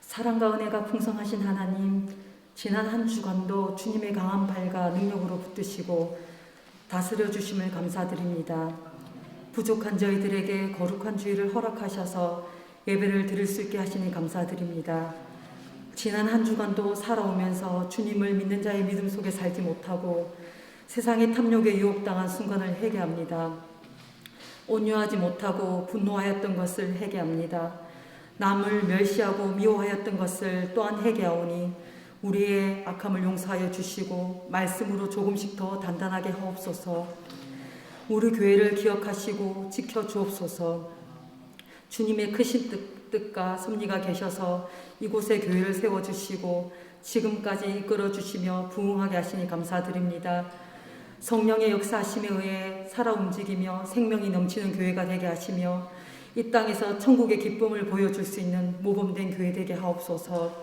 사랑과 은혜가 풍성하신 하나님, 지난 한 주간도 주님의 강한 팔과 능력으로 붙드시고 다스려 주심을 감사드립니다. 부족한 저희들에게 거룩한 주일을 허락하셔서 예배를 드릴 수 있게 하시니 감사드립니다. 지난 한 주간도 살아오면서 주님을 믿는 자의 믿음 속에 살지 못하고 세상의 탐욕에 유혹당한 순간을 회개합니다. 온유하지 못하고 분노하였던 것을 회개합니다. 남을 멸시하고 미워하였던 것을 또한 회개하오니 우리의 악함을 용서하여 주시고 말씀으로 조금씩 더 단단하게 하옵소서. 우리 교회를 기억하시고 지켜주옵소서. 주님의 크신 뜻과 섭리가 계셔서 이곳에 교회를 세워주시고 지금까지 이끌어주시며 부흥하게 하시니 감사드립니다. 성령의 역사하심에 의해 살아 움직이며 생명이 넘치는 교회가 되게 하시며 이 땅에서 천국의 기쁨을 보여줄 수 있는 모범된 교회 되게 하옵소서.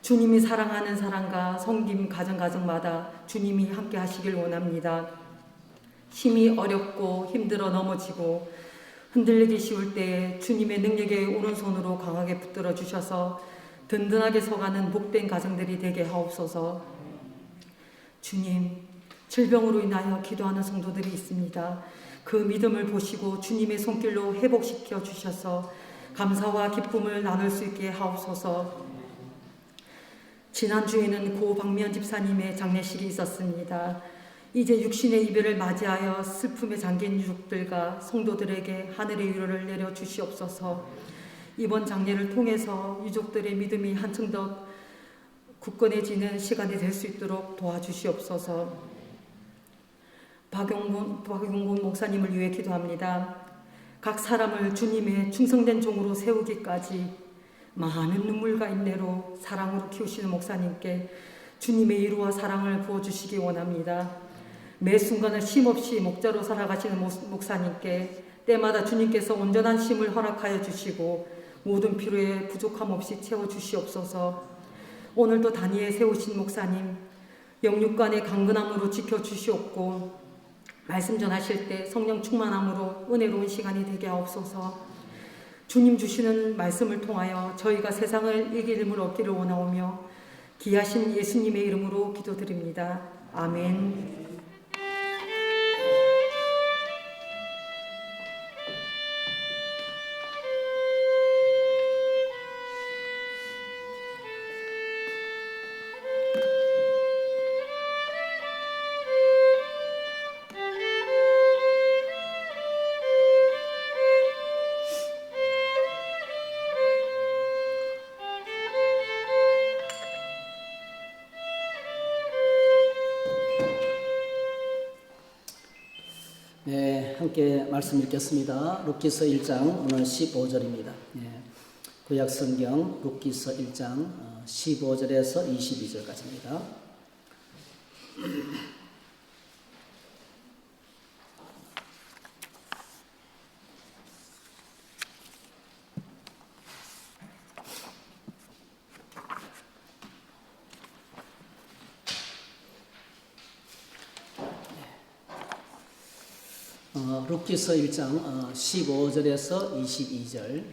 주님이 사랑하는 사람과 섬김 가정마다 주님이 함께 하시길 원합니다. 힘이 어렵고 힘들어 넘어지고 흔들리기 쉬울 때에 주님의 능력의 오른손으로 강하게 붙들어 주셔서 든든하게 서가는 복된 가정들이 되게 하옵소서. 주님, 질병으로 인하여 기도하는 성도들이 있습니다. 그 믿음을 보시고 주님의 손길로 회복시켜 주셔서 감사와 기쁨을 나눌 수 있게 하옵소서. 지난주에는 고 박미연 집사님의 장례식이 있었습니다. 이제 육신의 이별을 맞이하여 슬픔에 잠긴 유족들과 성도들에게 하늘의 위로를 내려 주시옵소서. 이번 장례를 통해서 유족들의 믿음이 한층 더 굳건해지는 시간이 될 수 있도록 도와주시옵소서. 박용곤 목사님을 위해 기도합니다. 각 사람을 주님의 충성된 종으로 세우기까지 많은 눈물과 인내로 사랑으로 키우시는 목사님께 주님의 위로와 사랑을 부어주시기 원합니다. 매 순간을 쉼없이 목자로 살아가시는 목사님께 때마다 주님께서 온전한 쉼을 허락하여 주시고 모든 필요에 부족함 없이 채워주시옵소서. 오늘도 단위에 세우신 목사님 영육간의 강건함으로 지켜주시옵고 말씀 전하실 때 성령 충만함으로 은혜로운 시간이 되게 하옵소서. 주님 주시는 말씀을 통하여 저희가 세상을 이길 힘을 얻기를 원하오며 귀하신 예수님의 이름으로 기도드립니다. 아멘. 네, 함께 말씀 읽겠습니다. 룻기서 1장 오늘 15절입니다. 네, 구약성경 룻기서 1장 15절에서 22절까지입니다. 룻기서 1장 15절에서 22절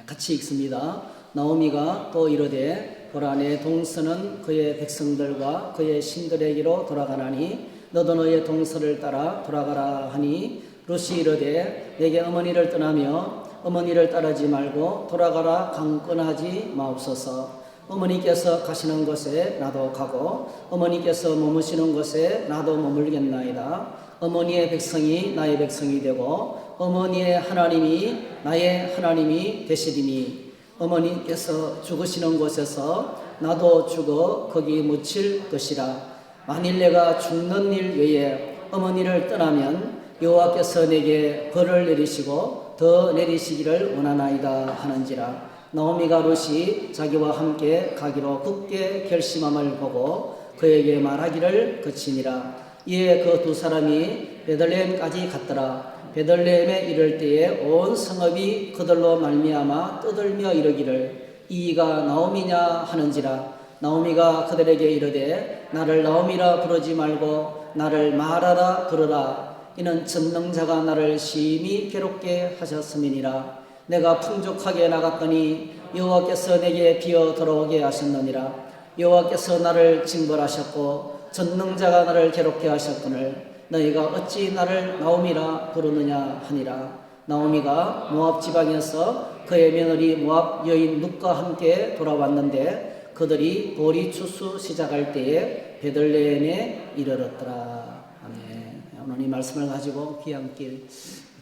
같이 읽습니다. 나오미가 또 이르되 보라 내 동서는 그의 백성들과 그의 신들에게로 돌아가나니 너도 너의 동서를 따라 돌아가라 하니 룻이 이르되 내게 어머니를 떠나며 어머니를 따르지 말고 돌아가라 강권하지 마옵소서. 어머니께서 가시는 곳에 나도 가고 어머니께서 머무시는 곳에 나도 머물겠나이다. 어머니의 백성이 나의 백성이 되고 어머니의 하나님이 나의 하나님이 되시리니 어머니께서 죽으시는 곳에서 나도 죽어 거기 묻힐 것이라. 만일 내가 죽는 일 외에 어머니를 떠나면 여호와께서 내게 벌을 내리시고 더 내리시기를 원하나이다 하는지라. 나오미가 룻이 자기와 함께 가기로 굳게 결심함을 보고 그에게 말하기를 그치니라. 이에 그 두 사람이 베들레헴까지 갔더라. 베들레헴에 이를 때에 온 성읍이 그들로 말미암아 떠들며 이르기를 이가 나오미냐 하는지라. 나오미가 그들에게 이르되 나를 나오미라 부르지 말고 나를 마라라 부르라. 이는 전능자가 나를 심히 괴롭게 하셨음이니라. 내가 풍족하게 나갔더니 여호와께서 내게 비어 돌아오게 하셨느니라. 여호와께서 나를 징벌하셨고 전능자가 나를 괴롭게 하셨거늘 너희가 어찌 나를 나오미라 부르느냐 하니라. 나오미가 모압 지방에서 그의 며느리 모압 여인 룻과 함께 돌아왔는데 그들이 보리 추수 시작할 때에 베들레헴에 이르렀더라. 아멘. 오늘 이 말씀을 가지고 귀향길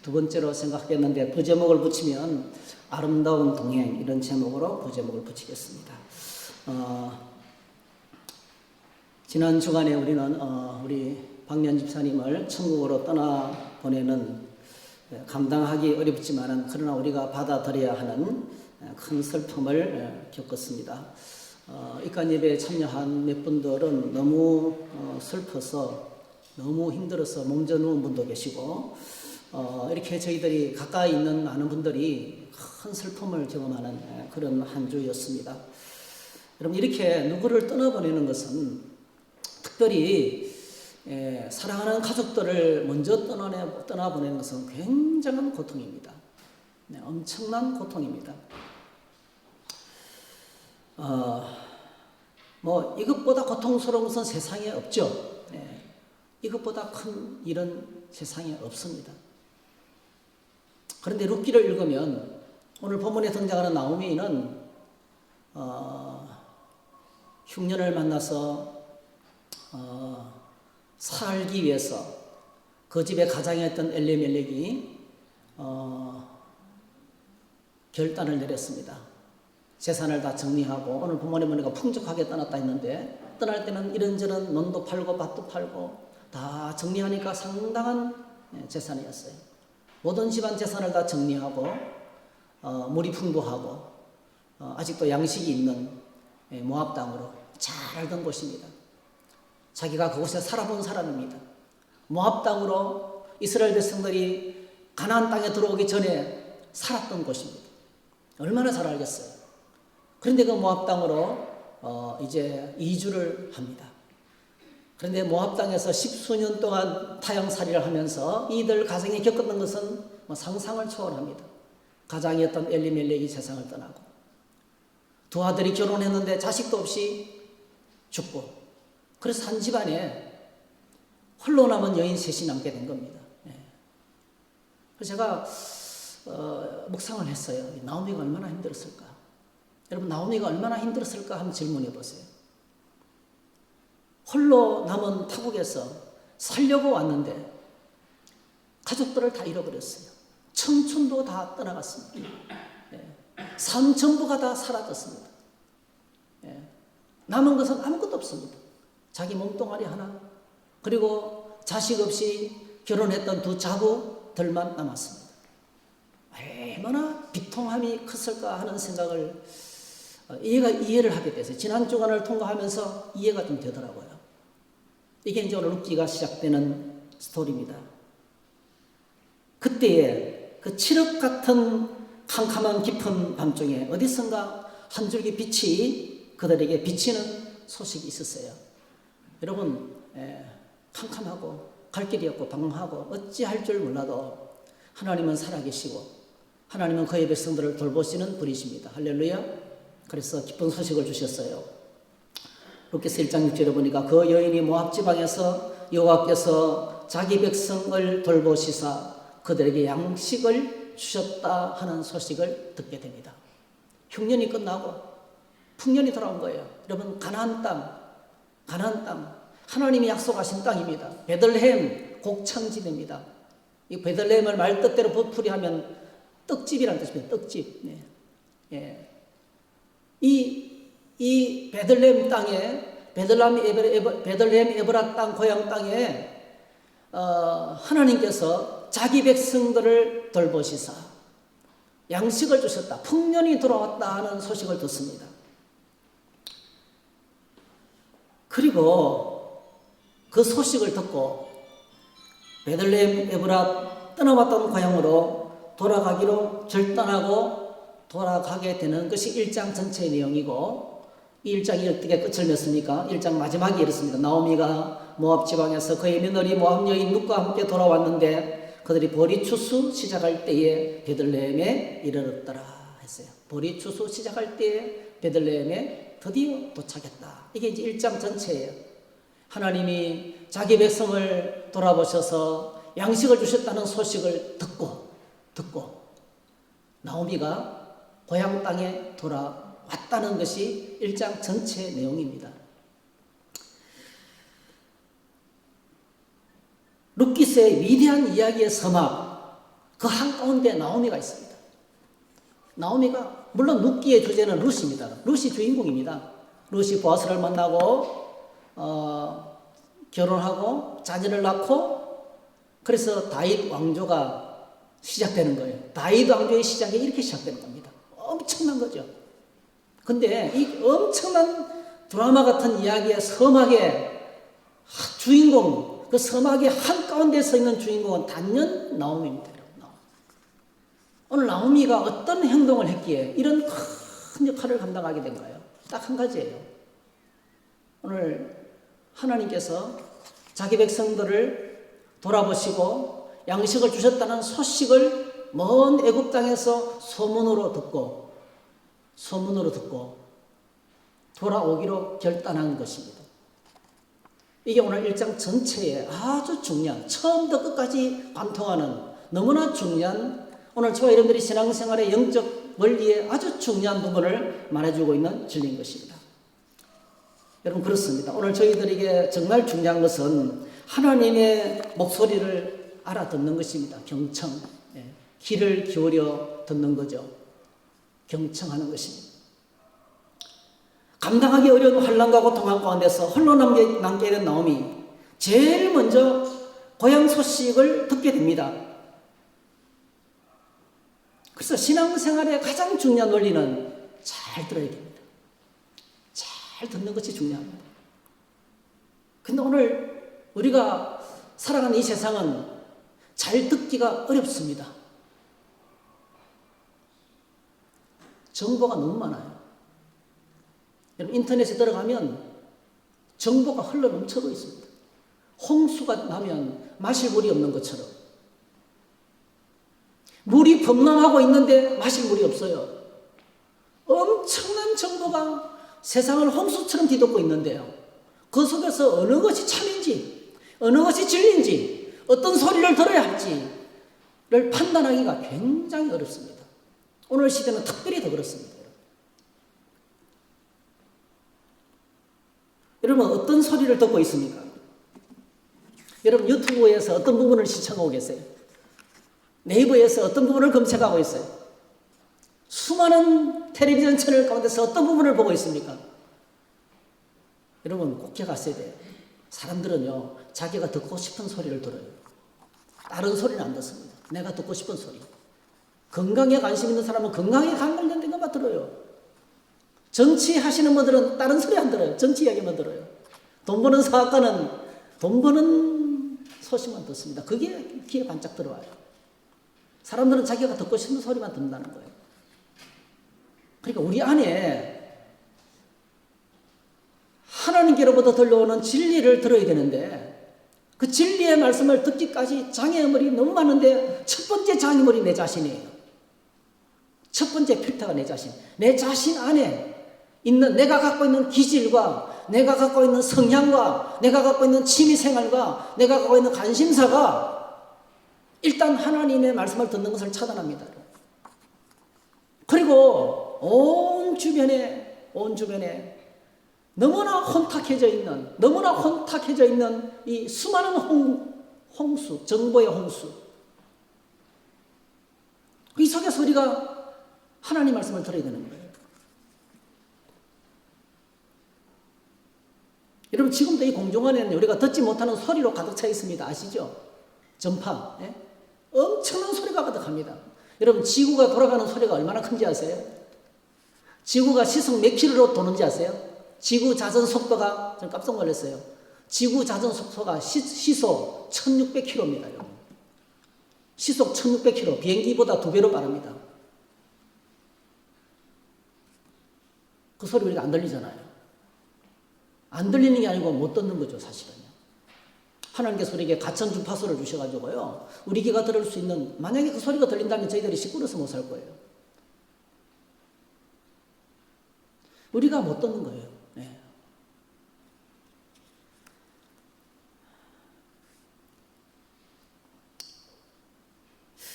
두 번째로 생각했는데 부제목을 붙이면 아름다운 동행 이런 제목으로 부제목을 붙이겠습니다. 지난 주간에 우리는 우리 박년 집사님을 천국으로 떠나 보내는 감당하기 어렵지만은 그러나 우리가 받아들여야 하는 큰 슬픔을 겪었습니다. 입간 예배에 참여한 몇 분들은 너무 슬퍼서 너무 힘들어서 몸져 누운 분도 계시고 이렇게 저희들이 가까이 있는 많은 분들이 큰 슬픔을 경험하는 그런 한 주였습니다. 여러분 이렇게 누구를 떠나보내는 것은 특별히 사랑하는 가족들을 먼저 떠나보내는 것은 굉장한 고통입니다. 엄청난 고통입니다. 뭐 이것보다 고통스러운 것은 세상에 없죠. 이것보다 큰 일은 세상에 없습니다. 그런데 룻기를 읽으면 오늘 본문에 등장하는 나오미는 흉년을 만나서 살기 위해서 그 집의 가장이었던 엘리멜렉이 결단을 내렸습니다. 재산을 다 정리하고 오늘 본문에 보니까 풍족하게 떠났다 했는데 떠날 때는 이런저런 논도 팔고 밭도 팔고 다 정리하니까 상당한 재산이었어요. 모든 집안 재산을 다 정리하고 물이 풍부하고 아직도 양식이 있는 모압 땅으로 잘 알던 곳입니다. 자기가 그곳에 살아본 사람입니다. 모압 땅으로 이스라엘 백성들이 가나안 땅에 들어오기 전에 살았던 곳입니다. 얼마나 잘 알겠어요. 그런데 그 모압 땅으로 이제 이주를 합니다. 그런데 모압 땅에서 10수년 동안 타향살이를 하면서 이들 가정이 겪었던 것은 상상을 초월합니다. 가장이었던 엘리멜렉이 세상을 떠나고 두 아들이 결혼했는데 자식도 없이 죽고 그래서 한 집안에 홀로 남은 여인 셋이 남게 된 겁니다. 그래서 제가 묵상을 했어요. 나오미가 얼마나 힘들었을까? 여러분 나오미가 얼마나 힘들었을까 한번 질문해 보세요. 홀로 남은 타국에서 살려고 왔는데 가족들을 다 잃어버렸어요. 청춘도 다 떠나갔습니다. 삶 전부가 다 사라졌습니다. 남은 것은 아무것도 없습니다. 자기 몸뚱아리 하나 그리고 자식 없이 결혼했던 두 자부들만 남았습니다. 얼마나 비통함이 컸을까 하는 생각을 이해를 하게 됐어요. 지난 주간을 통과하면서 이해가 좀 되더라고요. 이게 이제 오늘 룻기가 시작되는 스토리입니다. 그때에 그 칠흑 같은 캄캄한 깊은 밤중에 어디선가 한 줄기 빛이 그들에게 비치는 소식이 있었어요. 여러분 캄캄하고 갈 길이 없고 방황하고 어찌할 줄 몰라도 하나님은 살아계시고 하나님은 그의 백성들을 돌보시는 분이십니다. 할렐루야. 그래서 기쁜 소식을 주셨어요. 룻기서 1장 6절에 보니까 그 여인이 모압 지방에서 여호와께서 자기 백성을 돌보시사 그들에게 양식을 주셨다 하는 소식을 듣게 됩니다. 흉년이 끝나고 풍년이 돌아온 거예요. 여러분 가나안 땅 하나님이 약속하신 땅입니다. 베들레헴 곡창지대입니다. 이 베들레헴을 말뜻대로 부풀이하면 떡집이라는 뜻입니다. 떡집. 이 베들레헴 땅에 베들레헴 에브라 땅 고향 땅에 하나님께서 자기 백성들을 돌보시사 양식을 주셨다. 풍년이 돌아왔다 하는 소식을 듣습니다. 그리고 그 소식을 듣고 베들레헴 에브라 떠나왔던 고향으로 돌아가기로 결단하고 돌아가게 되는 것이 1장 전체의 내용이고 이 1장이 어떻게 끝을 맺습니까? 1장 마지막에 이렇습니다. 나오미가 모압 지방에서 그의 며느리 모압 여인 룻과 함께 돌아왔는데 그들이 보리 추수 시작할 때에 베들레헴에 이르렀더라 했어요. 보리 추수 시작할 때에 베들레헴에 드디어 도착했다. 이게 이제 1장 전체예요. 하나님이 자기 백성을 돌아보셔서 양식을 주셨다는 소식을 듣고 나오미가 고향 땅에 돌아왔다는 것이 1장 전체의 내용입니다. 룻기스의 위대한 이야기의 서막 그 한가운데 나오미가 있습니다. 나오미가 물론 룻기의 주제는 룻입니다. 룻이 주인공입니다. 룻이 보아스를 만나고 결혼하고 자녀를 낳고 그래서 다윗 왕조가 시작되는 거예요. 다윗 왕조의 시작이 이렇게 시작되는 겁니다. 엄청난 거죠. 근데 이 엄청난 드라마 같은 이야기의 서막의 주인공, 그 서막의 한가운데 서 있는 주인공은 단연 나오미입니다. 오늘 나오미가 어떤 행동을 했기에 이런 큰 역할을 감당하게 된가요? 딱 한 가지예요. 오늘 하나님께서 자기 백성들을 돌아보시고 양식을 주셨다는 소식을 먼 애굽 땅에서 소문으로 듣고 돌아오기로 결단한 것입니다. 이게 오늘 1장 전체에 아주 중요한, 처음부터 끝까지 관통하는 너무나 중요한, 오늘 저와 여러분들이 신앙생활의 영적 원리에 아주 중요한 부분을 말해주고 있는 진리인 것입니다. 여러분 그렇습니다. 오늘 저희들에게 정말 중요한 것은 하나님의 목소리를 알아듣는 것입니다. 경청, 귀를 기울여 듣는 거죠. 경청하는 것입니다. 감당하기 어려운 환난과 고통한 가운데서 홀로 남게 된 나오미, 제일 먼저 고향 소식을 듣게 됩니다. 그래서 신앙생활의 가장 중요한 원리는 잘 들어야 됩니다. 잘 듣는 것이 중요합니다. 근데 오늘 우리가 살아가는 이 세상은 잘 듣기가 어렵습니다. 정보가 너무 많아요. 여러분 인터넷에 들어가면 정보가 흘러 넘쳐도 있습니다. 홍수가 나면 마실 물이 없는 것처럼 물이 범람하고 있는데 마실 물이 없어요. 엄청난 정보가 세상을 홍수처럼 뒤덮고 있는데요. 그 속에서 어느 것이 참인지, 어느 것이 진리인지, 어떤 소리를 들어야 할지를 판단하기가 굉장히 어렵습니다. 오늘 시대는 특별히 더 그렇습니다. 여러분 어떤 소리를 듣고 있습니까? 여러분 유튜브에서 어떤 부분을 시청하고 계세요? 네이버에서 어떤 부분을 검색하고 있어요? 수많은 텔레비전 채널 가운데서 어떤 부분을 보고 있습니까? 여러분 꼭 기억하셔야 돼요. 사람들은요 자기가 듣고 싶은 소리를 들어요. 다른 소리는 안 듣습니다. 내가 듣고 싶은 소리. 건강에 관심 있는 사람은 건강에 관련된 것만 들어요. 정치 하시는 분들은 다른 소리 안 들어요. 정치 이야기만 들어요. 돈 버는 사학가는 돈 버는 소식만 듣습니다. 그게 귀에 반짝 들어와요. 사람들은 자기가 듣고 싶은 소리만 듣는다는 거예요. 그러니까 우리 안에 하나님께로부터 들려오는 진리를 들어야 되는데 그 진리의 말씀을 듣기까지 장애물이 너무 많은데 첫 번째 장애물이 내 자신이에요. 첫 번째 필터가 내 자신. 내 자신 안에 있는 내가 갖고 있는 기질과 내가 갖고 있는 성향과 내가 갖고 있는 취미생활과 내가 갖고 있는 관심사가 일단 하나님의 말씀을 듣는 것을 차단합니다. 그리고 온 주변에 너무나 혼탁해져 있는 이 수많은 홍수, 정보의 홍수. 이 속에서 우리가 하나님 말씀을 들어야 되는 거예요. 여러분 지금도 이 공중안에는 우리가 듣지 못하는 소리로 가득 차 있습니다. 아시죠? 전파. 엄청난 소리가 가득합니다. 여러분 지구가 돌아가는 소리가 얼마나 큰지 아세요? 지구가 시속 몇 킬로로 도는지 아세요? 지구 자전 속도가, 전 깜짝 놀랐어요. 지구 자전 속도가 시속 1600km입니다. 여러분. 시속 1600km, 비행기보다 2배로 빠릅니다. 그 소리 우리가 안 들리잖아요. 안 들리는 게 아니고 못 듣는 거죠, 사실은요. 하나님께서 우리에게 가천 주파수를 주셔가지고요. 우리 귀가 들을 수 있는, 만약에 그 소리가 들린다면 저희들이 시끄러워서 못 살 거예요. 우리가 못 듣는 거예요. 네.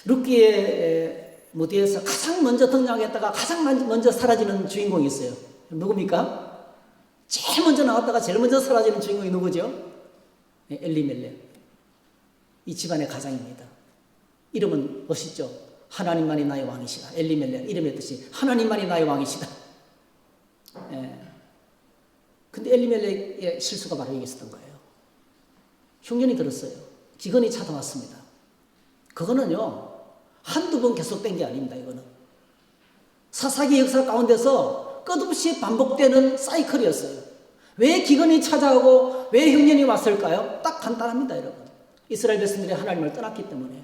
룻기의 무대에서 가장 먼저 등장했다가 가장 먼저 사라지는 주인공이 있어요. 누굽니까? 제일 먼저 나왔다가 제일 먼저 사라지는 주인공이 누구죠? 네, 엘리멜렉. 이 집안의 가장입니다. 이름은 멋있죠? 하나님만이 나의 왕이시다. 엘리멜렉. 이름의 뜻이 하나님만이 나의 왕이시다. 예. 근데 엘리멜렉의 실수가 바로 여기 있었던 거예요. 흉년이 들었어요. 기근이 찾아왔습니다. 그거는요, 한두 번 계속된 게 아닙니다. 이거는 사사기 역사 가운데서 끝없이 반복되는 사이클이었어요. 왜 기근이 찾아오고 왜 흉년이 왔을까요? 딱 간단합니다, 여러분. 이스라엘 백성들이 하나님을 떠났기 때문에.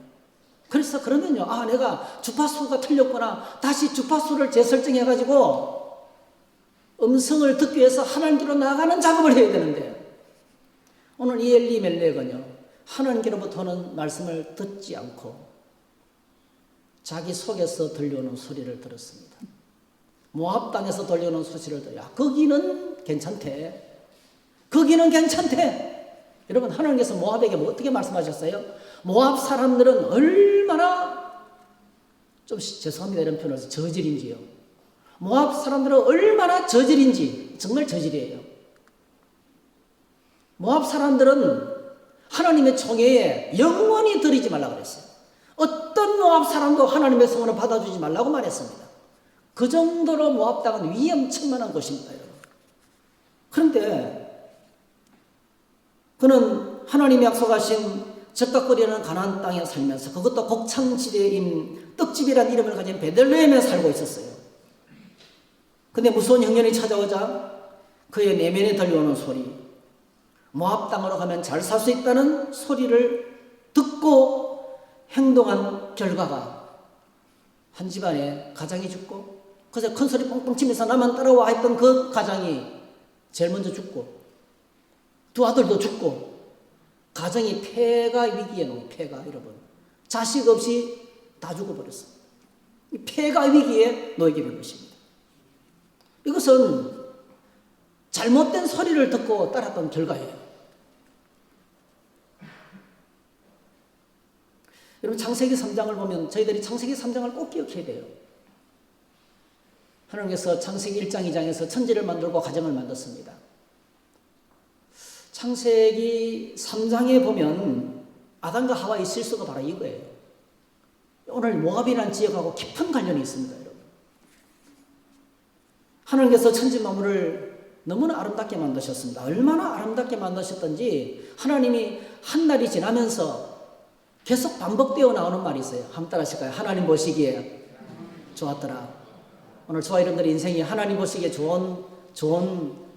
그래서 그러면요, 아, 내가 주파수가 틀렸구나. 다시 주파수를 재설정해가지고 음성을 듣기 위해서 하나님께로 나아가는 작업을 해야 되는데, 오늘 이 엘리멜렉은요, 하나님께로부터는 말씀을 듣지 않고 자기 속에서 들려오는 소리를 들었습니다. 모압 땅에서 들려오는 소리를 들어요. 거기는 괜찮대. 거기는 괜찮대. 여러분, 하나님께서 모압에게 어떻게 말씀하셨어요? 모압 사람들은 얼마나, 좀 죄송합니다, 이런 표현을 해서 저질인지요. 모압 사람들은 얼마나 저질인지, 정말 저질이에요. 모압 사람들은 하나님의 총회에 영원히 드리지 말라고 그랬어요. 어떤 모압 사람도 하나님의 성원을 받아주지 말라고 말했습니다. 그 정도로 모압 땅은 위험천만한 곳입니다, 여러분. 그런데 그는 하나님이 약속하신 적각거리는 가나안 땅에 살면서, 그것도 곡창지대인 떡집이라는 이름을 가진 베들레헴에 살고 있었어요. 근데 무서운 흉년이 찾아오자 그의 내면에 들려오는 소리, 모압 땅으로 가면 잘 살 수 있다는 소리를 듣고 행동한 결과가 한 집안에 가장이 죽고, 그래서 큰 소리 뻥뻥 치면서 나만 따라와 했던 그 가장이 제일 먼저 죽고, 두 아들도 죽고, 가정이 폐가 위기에 놓인, 폐가, 여러분, 자식 없이 다 죽어버렸어. 이 폐가 위기에 놓이게 된 것입니다. 이것은 잘못된 소리를 듣고 따랐던 결과예요. 여러분, 창세기 3장을 보면 저희들이 창세기 3장을 꼭 기억해야 돼요. 하나님께서 창세기 1장, 2장에서 천지를 만들고 가정을 만들었습니다. 창세기 3장에 보면 아담과 하와의 실수가 바로 이거예요. 오늘 모압이라는 지역하고 깊은 관련이 있습니다, 여러분. 하나님께서 천지 만물을 너무나 아름답게 만드셨습니다. 얼마나 아름답게 만드셨던지 하나님이 한 날이 지나면서 계속 반복되어 나오는 말이 있어요. 한번 따라 하실까요? 하나님 보시기에 좋았더라. 오늘 저와 여러분들의 인생이 하나님 보시기에 좋은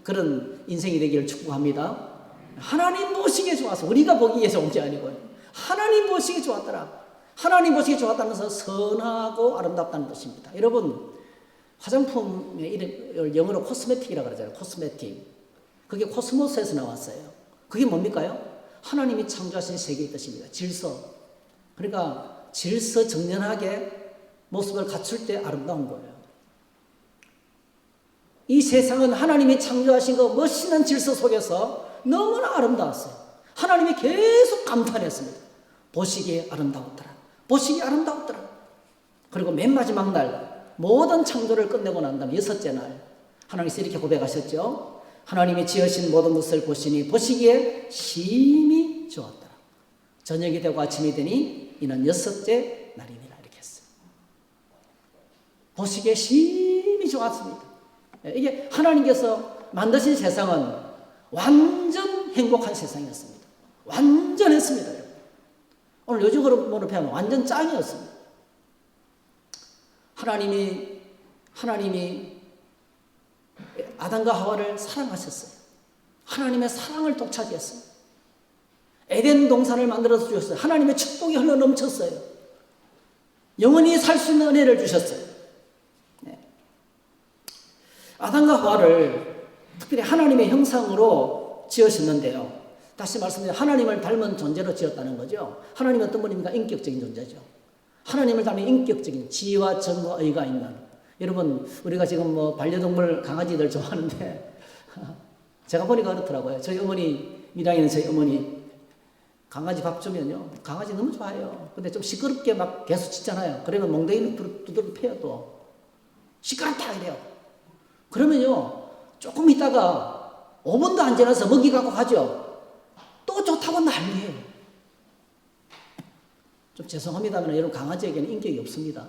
그런 인생이 되기를 축복합니다. 하나님 보시기에 좋아서, 우리가 보기에 좋은 게 아니고요. 하나님 보시기에 좋았더라. 하나님 보시기에 좋았다면서 선하고 아름답다는 뜻입니다. 여러분, 화장품의 이름, 영어로 코스메틱이라고 그러잖아요. 코스메틱. 그게 코스모스에서 나왔어요. 그게 뭡니까요? 하나님이 창조하신 세계의 뜻입니다. 질서. 그러니까 질서 정연하게 모습을 갖출 때 아름다운 거예요. 이 세상은 하나님이 창조하신 그 멋있는 질서 속에서 너무나 아름다웠어요. 하나님이 계속 감탄했습니다. 보시기에 아름다웠더라. 보시기에 아름다웠더라. 그리고 맨 마지막 날 모든 창조를 끝내고 난 다음 여섯째 날 하나님께서 이렇게 고백하셨죠. 하나님이 지으신 모든 것을 보시니 보시기에 심히 좋았더라. 저녁이 되고 아침이 되니 이는 여섯째 날이니라. 이렇게 했어요. 보시기에 심히 좋았습니다. 이게 하나님께서 만드신 세상은 완전 행복한 세상이었습니다. 완전했습니다. 오늘 요즘으로 표현하면 완전 짱이었습니다. 하나님이 아담과 하와를 사랑하셨어요. 하나님의 사랑을 독차지했어요. 에덴 동산을 만들어서 주셨어요. 하나님의 축복이 흘러 넘쳤어요. 영원히 살 수 있는 은혜를 주셨어요. 네. 아담과 하와를 특별히 하나님의 형상으로 지으셨는데요. 다시 말씀드리면 하나님을 닮은 존재로 지었다는 거죠. 하나님은 어떤 분입니까? 인격적인 존재죠. 하나님을 닮은 인격적인 지혜와 정과 의가 있는. 여러분 우리가 지금 뭐 반려동물 강아지들 좋아하는데 제가 보니까 그렇더라고요. 저희 어머니 밀양에는 저희 어머니 강아지 밥 주면요 강아지 너무 좋아해요. 근데 좀 시끄럽게 막 계속 짖잖아요. 그러면 멍덩이는 두드러 패요. 또 시끄럽다 이래요. 그러면요 조금 있다가 5분도 안 지나서 먹이 갖고 가죠. 또 좋다고 난리예요. 좀 죄송합니다만 여러분 강아지에게는 인격이 없습니다.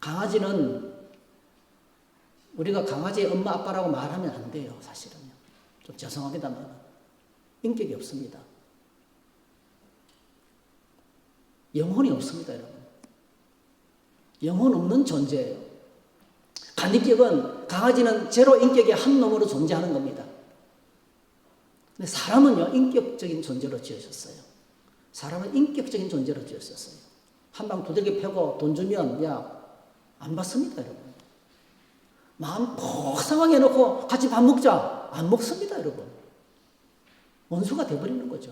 강아지는 우리가 강아지의 엄마 아빠라고 말하면 안 돼요. 사실은요. 좀 죄송합니다만 인격이 없습니다. 영혼이 없습니다. 여러분. 영혼 없는 존재예요. 간입격은 강아지는 제로 인격의 한 놈으로 존재하는 겁니다. 근데 사람은요 인격적인 존재로 지으셨어요. 사람은 인격적인 존재로 지으셨어요. 한 방 두들겨 패고 돈 주면 안 받습니다. 여러분. 마음 푹 상하게 해놓고 같이 밥 먹자 안 먹습니다. 여러분. 원수가 돼버리는 거죠.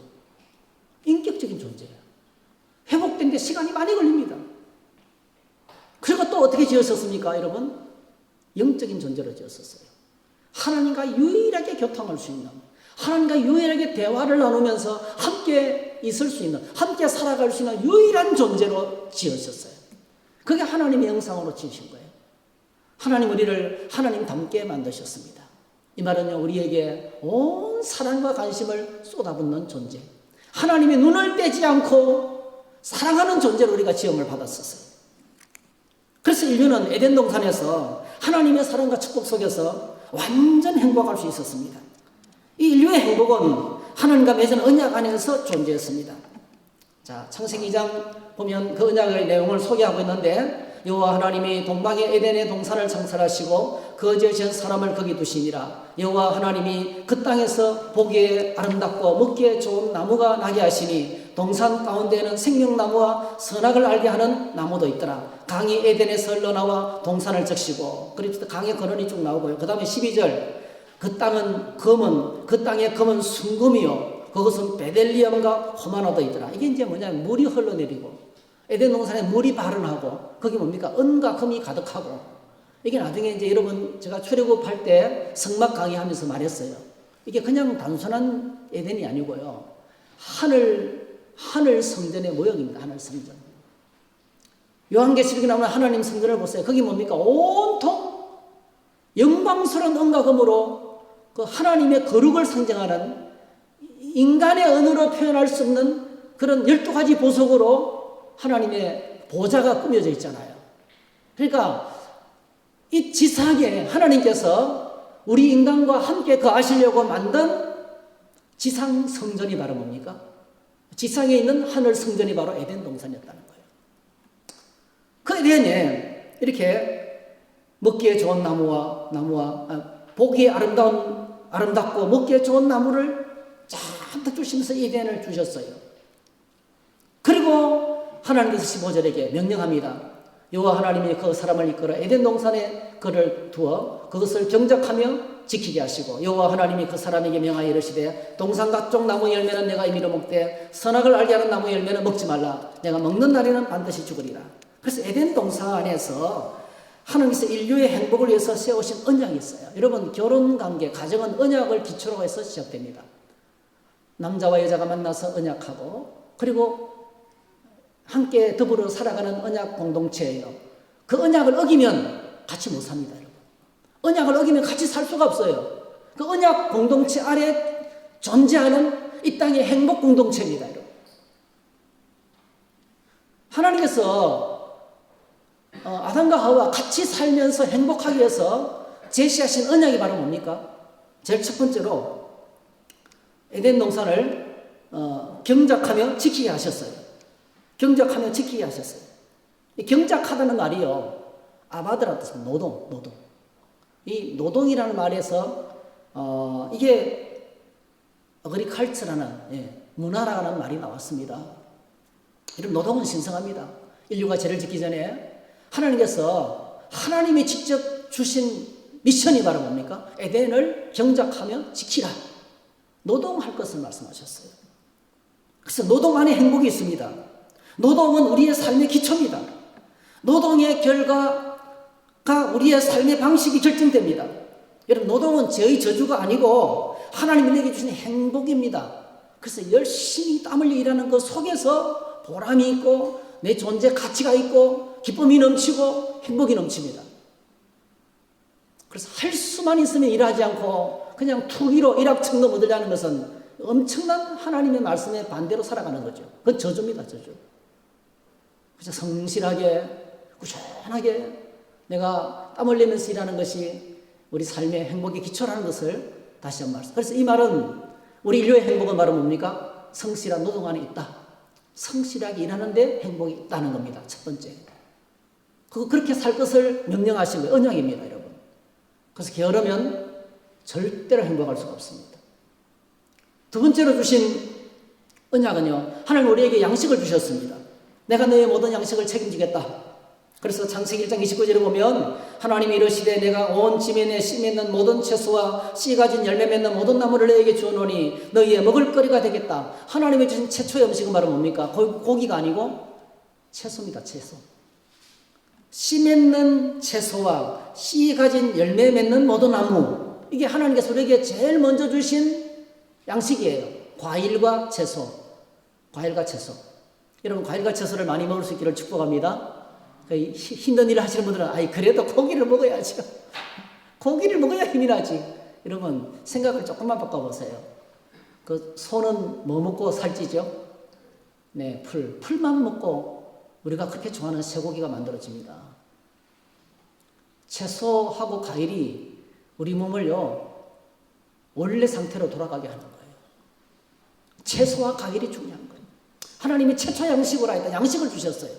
인격적인 존재예요. 회복된 데 시간이 많이 걸립니다. 그리고 또 어떻게 지었었습니까? 여러분 영적인 존재로 지었었어요. 하나님과 유일하게 교통할 수 있는, 하나님과 유일하게 대화를 나누면서 함께 있을 수 있는, 함께 살아갈 수 있는 유일한 존재로 지으셨어요. 그게 하나님의 형상으로 지으신 거예요. 하나님 우리를 하나님 닮게 만드셨습니다. 이 말은요 우리에게 온 사랑과 관심을 쏟아붓는 존재, 하나님의 눈을 떼지 않고 사랑하는 존재로 우리가 지음을 받았었어요. 그래서 인류는 에덴 동산에서 하나님의 사랑과 축복 속에서 완전 행복할 수 있었습니다. 이 인류의 행복은 하나님과 맺은 언약 안에서 존재했습니다. 자, 창세기 2장 보면 그 언약의 내용을 소개하고 있는데, 여호와 하나님이 동방의 에덴의 동산을 창설하시고 거지에 지은 사람을 거기 두시니라. 여호와 하나님이 그 땅에서 보기에 아름답고 먹기에 좋은 나무가 나게 하시니 동산 가운데에는 생명나무와 선악을 알게 하는 나무도 있더라. 강이 에덴에서 흘러나와 동산을 적시고, 그리고 강의 근원이 쭉 나오고요. 그 다음에 12절, 그 땅은 검은, 그 땅의 검은 순금이요 그것은 베델리엄과 호마노도 있더라. 이게 이제 뭐냐면 물이 흘러내리고 에덴 동산에 물이 발원하고 거기 뭡니까? 은과 금이 가득하고, 이게 나중에 이제 여러분 제가 출애굽할 때 성막 강의하면서 말했어요. 이게 그냥 단순한 에덴이 아니고요. 하늘 성전의 모형입니다. 하늘 성전. 요한계시록에 나오는 하나님 성전을 보세요. 거기 뭡니까? 온통 영광스러운 은과 금으로 그 하나님의 거룩을 상징하는, 인간의 언어로 표현할 수 없는 그런 12가지 보석으로 하나님의 보좌가 꾸며져 있잖아요. 그러니까 이 지상에 하나님께서 우리 인간과 함께 거하시려고 만든 지상 성전이 바로 뭡니까? 지상에 있는 하늘 성전이 바로 에덴 동산이었다는 거예요. 그 에덴에 이렇게 먹기에 좋은 나무와 보기에 아름답고 먹기에 좋은 나무를 잔뜩 주시면서 에덴을 주셨어요. 그리고 하나님께서 15절에게 명령합니다. 여호와 하나님이 그 사람을 이끌어 에덴 동산에 그를 두어 그것을 경작하며 지키게 하시고, 여호와 하나님이 그 사람에게 명하여 이르시되 동산 각종 나무 열매는 내가 임의로 먹되 선악을 알게 하는 나무 열매는 먹지 말라. 내가 먹는 날에는 반드시 죽으리라. 그래서 에덴 동산 안에서 하나님께서 인류의 행복을 위해서 세우신 언약이 있어요. 여러분 결혼관계, 가정은 언약을 기초로 해서 시작됩니다. 남자와 여자가 만나서 언약하고, 그리고 함께 더불어 살아가는 언약 공동체예요. 그 언약을 어기면 같이 못 삽니다. 여러분. 언약을 어기면 같이 살 수가 없어요. 그 언약 공동체 아래 존재하는 이 땅의 행복 공동체입니다. 여러분. 하나님께서 아담과 하와 같이 살면서 행복하기 위해서 제시하신 언약이 바로 뭡니까? 제일 첫 번째로 에덴 동산을 경작하며 지키게 하셨어요. 경작하며 지키게 하셨어요. 이 경작하다는 말이요, 아바드라는 뜻입니다. 노동. 이 노동이라는 말에서 이게 어그리컬처라는 문화라는 말이 나왔습니다. 이런 노동은 신성합니다. 인류가 죄를 짓기 전에 하나님께서 하나님이 직접 주신 미션이 바로 뭡니까? 에덴을 경작하며 지키라. 노동할 것을 말씀하셨어요. 그래서 노동 안에 행복이 있습니다. 노동은 우리의 삶의 기초입니다. 노동의 결과가 우리의 삶의 방식이 결정됩니다. 여러분, 노동은 저의 저주가 아니고 하나님이 내게 주신 행복입니다. 그래서 열심히 땀 흘려 일하는 그 속에서 보람이 있고 내 존재 가치가 있고 기쁨이 넘치고 행복이 넘칩니다. 그래서 할 수만 있으면 일하지 않고 그냥 투기로 일확천금 얻으려는 것은 엄청난 하나님의 말씀에 반대로 살아가는 거죠. 그건 저주입니다, 저주. 그래서 성실하게 꾸준하게 내가 땀 흘리면서 일하는 것이 우리 삶의 행복의 기초라는 것을 다시 한번 말씀. 그래서 이 말은 우리 인류의 행복은 바로 뭡니까? 성실한 노동 안에 있다. 성실하게 일하는데 행복이 있다는 겁니다. 첫 번째. 그렇게 살 것을 명령하신 거예요. 언약입니다, 여러분. 그래서 게으르면 절대로 행복할 수가 없습니다. 두 번째로 주신 언약은요, 하나님 우리에게 양식을 주셨습니다. 내가 너의 모든 양식을 책임지겠다. 그래서 창세기 1장 29절에 보면 하나님이 이르시되 내가 온 지면에 씨 맺는 모든 채소와 씨 가진 열매 맺는 모든 나무를 너에게 주노니 너희의 먹을거리가 되겠다. 하나님이 주신 최초의 음식은 바로 뭡니까? 고기가 아니고 채소입니다. 채소. 씨 맺는 채소와 씨 가진 열매 맺는 모든 나무, 이게 하나님께서 우리에게 제일 먼저 주신 양식이에요. 과일과 채소. 과일과 채소. 여러분, 과일과 채소를 많이 먹을 수 있기를 축복합니다. 힘든 일을 하시는 분들은 그래도 고기를 먹어야죠. 고기를 먹어야 힘이 나지. 여러분, 생각을 조금만 바꿔보세요. 그 소는 뭐 먹고 살찌죠? 네, 풀만 먹고 우리가 그렇게 좋아하는 쇠고기가 만들어집니다. 채소하고 과일이 우리 몸을요, 원래 상태로 돌아가게 하는 거예요. 채소와 과일이 중요한 거예요. 하나님이 최초 양식으로 하였다. 양식을 주셨어요.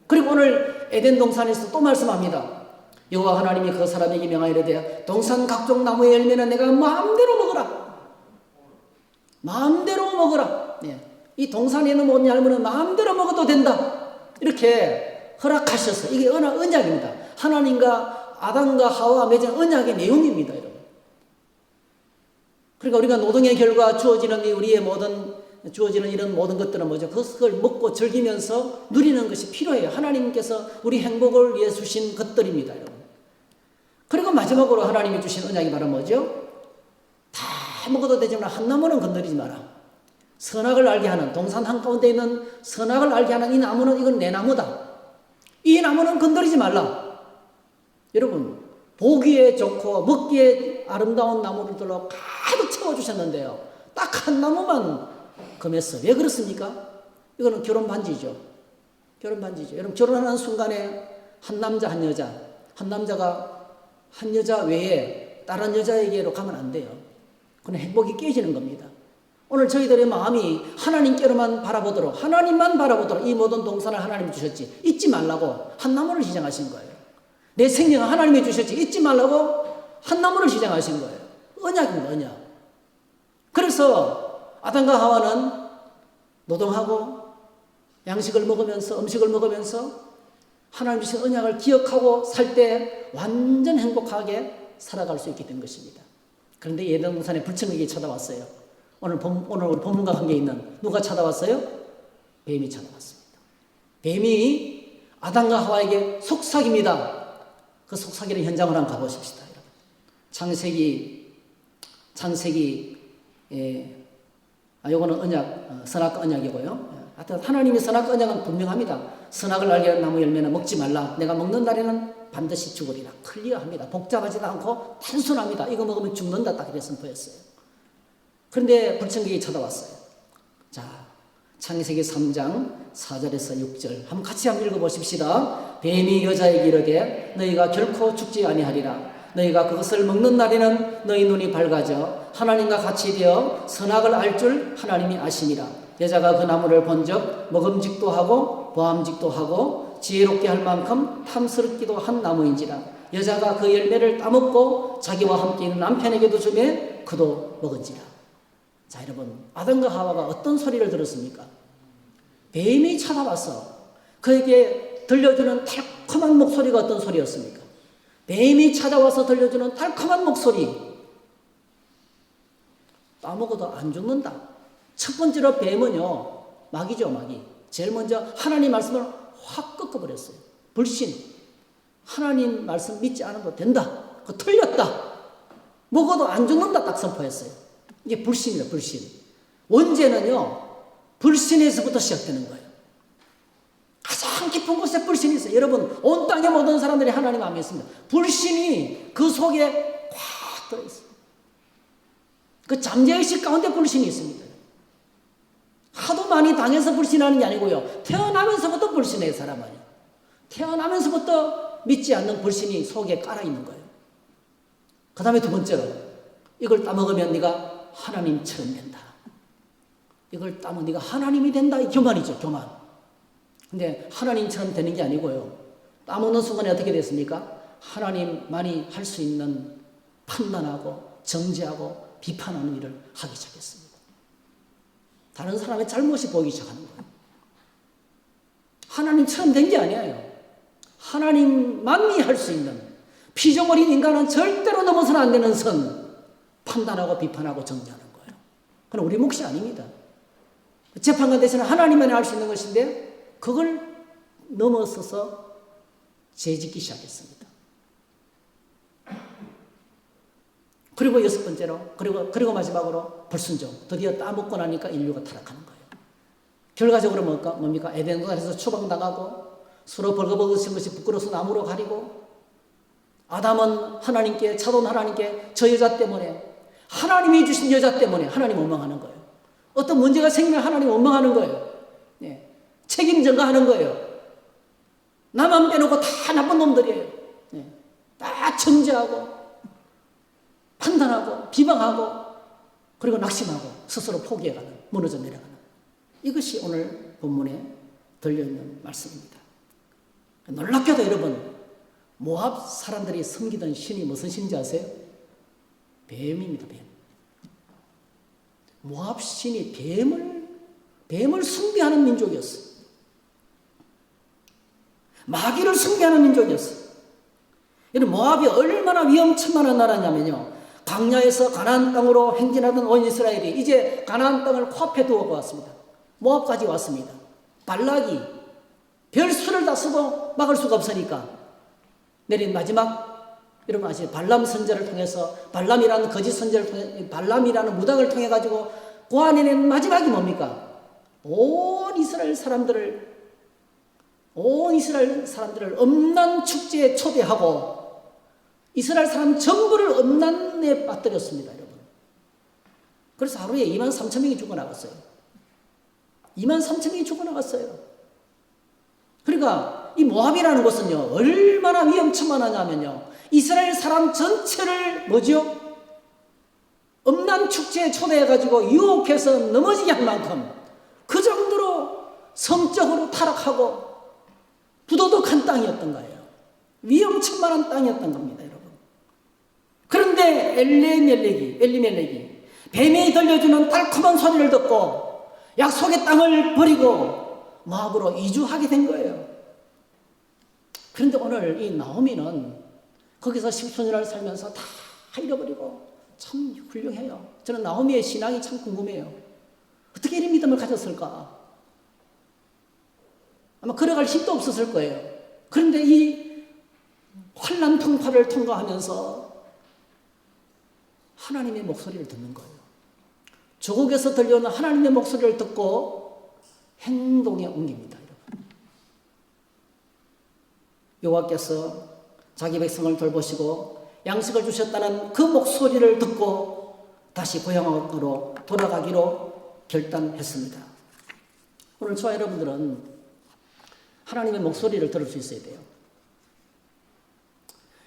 그리고 오늘 에덴 동산에서 또 말씀합니다. 여호와 하나님이 그 사람에게 명하이르되 동산 각종 나무의 열매는 내가 마음대로 먹으라. 마음대로 먹으라. 네. 이 동산에 있는 모든 열매는 마음대로 먹어도 된다. 이렇게 허락하셨어요. 이게 언약입니다. 하나님과 아담과 하와 맺은 언약의 내용입니다, 여러분. 그러니까 우리가 노동의 결과 주어지는 이런 모든 것들은 뭐죠? 그것을 먹고 즐기면서 누리는 것이 필요해요. 하나님께서 우리 행복을 위해 주신 것들입니다, 여러분. 그리고 마지막으로 하나님이 주신 언약이 바로 뭐죠? 다 먹어도 되지만 한 나무는 건드리지 마라. 선악을 알게 하는, 동산 한가운데 있는 선악을 알게 하는 이 나무는, 이건 내 나무다. 이 나무는 건드리지 말라. 여러분, 보기에 좋고 먹기에 아름다운 나무들로 가득 채워주셨는데요, 딱 한 나무만 금했어요. 왜 그렇습니까? 이거는 결혼 반지죠. 결혼 반지죠. 여러분, 결혼하는 순간에 한 남자 한 남자가 한 여자 외에 다른 여자에게로 가면 안 돼요. 그건 행복이 깨지는 겁니다. 오늘 저희들의 마음이 하나님께로만 바라보도록, 하나님만 바라보도록 이 모든 동산을 하나님이 주셨지 잊지 말라고 한 나무를 시장하신 거예요. 내 생명을 하나님이 주셨지 잊지 말라고 한 나무를 시장하신 거예요. 언약입니다, 언약. 그래서 아담과 하와는 노동하고 양식을 먹으면서, 음식을 먹으면서 하나님 주신 언약을 기억하고 살 때 완전 행복하게 살아갈 수 있게 된 것입니다. 그런데 에덴 동산에 불청객이 찾아왔어요. 오늘 우리 본문과 관계 있는 누가 찾아왔어요? 뱀이 찾아왔습니다. 뱀이 아담과 하와에게 속삭입니다. 그 속삭이는 현장을 한번 가보십시다, 여러분. 요거는 언약, 선악과 언약이고요. 하여튼 하나님의 선악과 언약은 분명합니다. 선악을 알게 하는 나무 열매는 먹지 말라. 내가 먹는 날에는 반드시 죽으리라. 클리어합니다. 복잡하지도 않고 단순합니다. 이거 먹으면 죽는다. 딱 이렇게 선포했어요. 그런데 불청객이 찾아왔어요. 자, 창세기 3장 4절에서 6절 한번 같이 한번 읽어보십시다. 뱀이 여자에게 이르되 너희가 결코 죽지 아니하리라. 너희가 그것을 먹는 날에는 너희 눈이 밝아져 하나님과 같이 되어 선악을 알 줄 하나님이 아심이라. 여자가 그 나무를 본즉 먹음직도 하고 보암직도 하고 지혜롭게 할 만큼 탐스럽기도 한 나무인지라. 여자가 그 열매를 따먹고 자기와 함께 있는 남편에게도 주매 그도 먹은지라. 자, 여러분, 아담과 하와가 어떤 소리를 들었습니까? 뱀이 찾아와서 그에게 들려주는 달콤한 목소리가 어떤 소리였습니까? 뱀이 찾아와서 들려주는 달콤한 목소리. 따먹어도 안 죽는다. 첫 번째로 뱀은요, 마귀죠, 마귀. 제일 먼저 하나님 말씀을 확 꺾어버렸어요. 불신. 하나님 말씀 믿지 않아도 된다. 그거 틀렸다. 먹어도 안 죽는다 딱 선포했어요. 이게 불신이다, 불신. 원죄는요, 불신에서부터 시작되는 거예요. 가장 깊은 곳에 불신이 있어요. 여러분, 온 땅의 모든 사람들이 하나님 안 믿습니다. 불신이 그 속에 꽉 들어있어요. 그 잠재의식 가운데 불신이 있습니다. 하도 많이 당해서 불신하는 게 아니고요. 태어나면서부터 불신해요, 사람은. 태어나면서부터 믿지 않는 불신이 속에 깔아있는 거예요. 그 다음에 두 번째로, 이걸 따먹으면 네가 하나님처럼 된다. 이걸 따면 네가 하나님이 된다. 이 교만이죠, 교만. 근데 하나님처럼 되는 게 아니고요. 따먹는 순간에 어떻게 됐습니까? 하나님만이 할 수 있는 판단하고 정죄하고 비판하는 일을 하기 시작했습니다. 다른 사람의 잘못이 보이기 시작하는 거예요. 하나님처럼 된 게 아니에요. 하나님만이 할 수 있는 피조물인 인간은 절대로 넘어서는 안 되는 선, 판단하고 비판하고 정죄하는 거예요. 그건 우리 몫이 아닙니다. 재판관 대신에 하나님만이 할 수 있는 것인데 그걸 넘어서서 죄짓기 시작했습니다. 그리고 여섯 번째로, 그리고 마지막으로 불순종. 드디어 따먹고 나니까 인류가 타락하는 거예요. 결과적으로 뭡니까? 에덴동산에서 추방당하고 서로 벌거벗은 것이 부끄러워서 나무로 가리고, 아담은 하나님께, 차돈 하나님께 저 여자 때문에, 하나님이 주신 여자 때문에 하나님 원망하는 거예요. 어떤 문제가 생기면 하나님 원망하는 거예요. 예. 책임 전가하는 거예요. 나만 빼놓고 다 나쁜 놈들이에요. 예. 다 정죄하고 판단하고 비방하고 그리고 낙심하고 스스로 포기해가는, 무너져 내려가는, 이것이 오늘 본문에 들려있는 말씀입니다. 놀랍게도 여러분, 모압 사람들이 섬기던 신이 무슨 신인지 아세요? 뱀입니다. 뱀. 모압 신이 뱀을 숭배하는 민족이었어요. 마귀를 숭배하는 민족이었어요. 여러분, 모압이 얼마나 위험천만한 나라냐면요, 광야에서 가나안 땅으로 행진하던 온 이스라엘이 이제 가나안 땅을 코앞에 두고 왔습니다. 모압까지 왔습니다. 발락이 별 수를 다 써도 막을 수가 없으니까 내린 마지막, 여러분 아시죠? 발람 선제를 통해서, 발람이라는 거짓 선제를 통해, 발람이라는 무당을 통해 가지고 고안해낸 마지막이 뭡니까? 온 이스라엘 사람들을 음란 축제에 초대하고 이스라엘 사람 전부를 음란에 빠뜨렸습니다, 여러분. 그래서 하루에 23,000명이 죽어나갔어요. 23,000명이 죽어나갔어요. 그러니까 이 모압이라는 곳은요, 얼마나 위험천만하냐면요, 이스라엘 사람 전체를 뭐죠? 음란 축제에 초대해가지고 유혹해서 넘어지게 할 만큼 그 정도로 성적으로 타락하고 부도덕한 땅이었던 거예요. 위험천만한 땅이었던 겁니다, 여러분. 그런데 엘리멜렉이 뱀이 들려주는 달콤한 소리를 듣고 약속의 땅을 버리고 모압으로 이주하게 된 거예요. 그런데 오늘 이 나오미는 거기서 10수년을 살면서 다 잃어버리고 참 훌륭해요. 저는 나오미의 신앙이 참 궁금해요. 어떻게 이런 믿음을 가졌을까? 아마 걸어갈 힘도 없었을 거예요. 그런데 이 환난 풍파를 통과하면서 하나님의 목소리를 듣는 거예요. 조국에서 들려오는 하나님의 목소리를 듣고 행동에 옮깁니다, 여러분. 여호와께서 자기 백성을 돌보시고 양식을 주셨다는 그 목소리를 듣고 다시 고향으로 돌아가기로 결단했습니다. 오늘 저와 여러분들은 하나님의 목소리를 들을 수 있어야 돼요.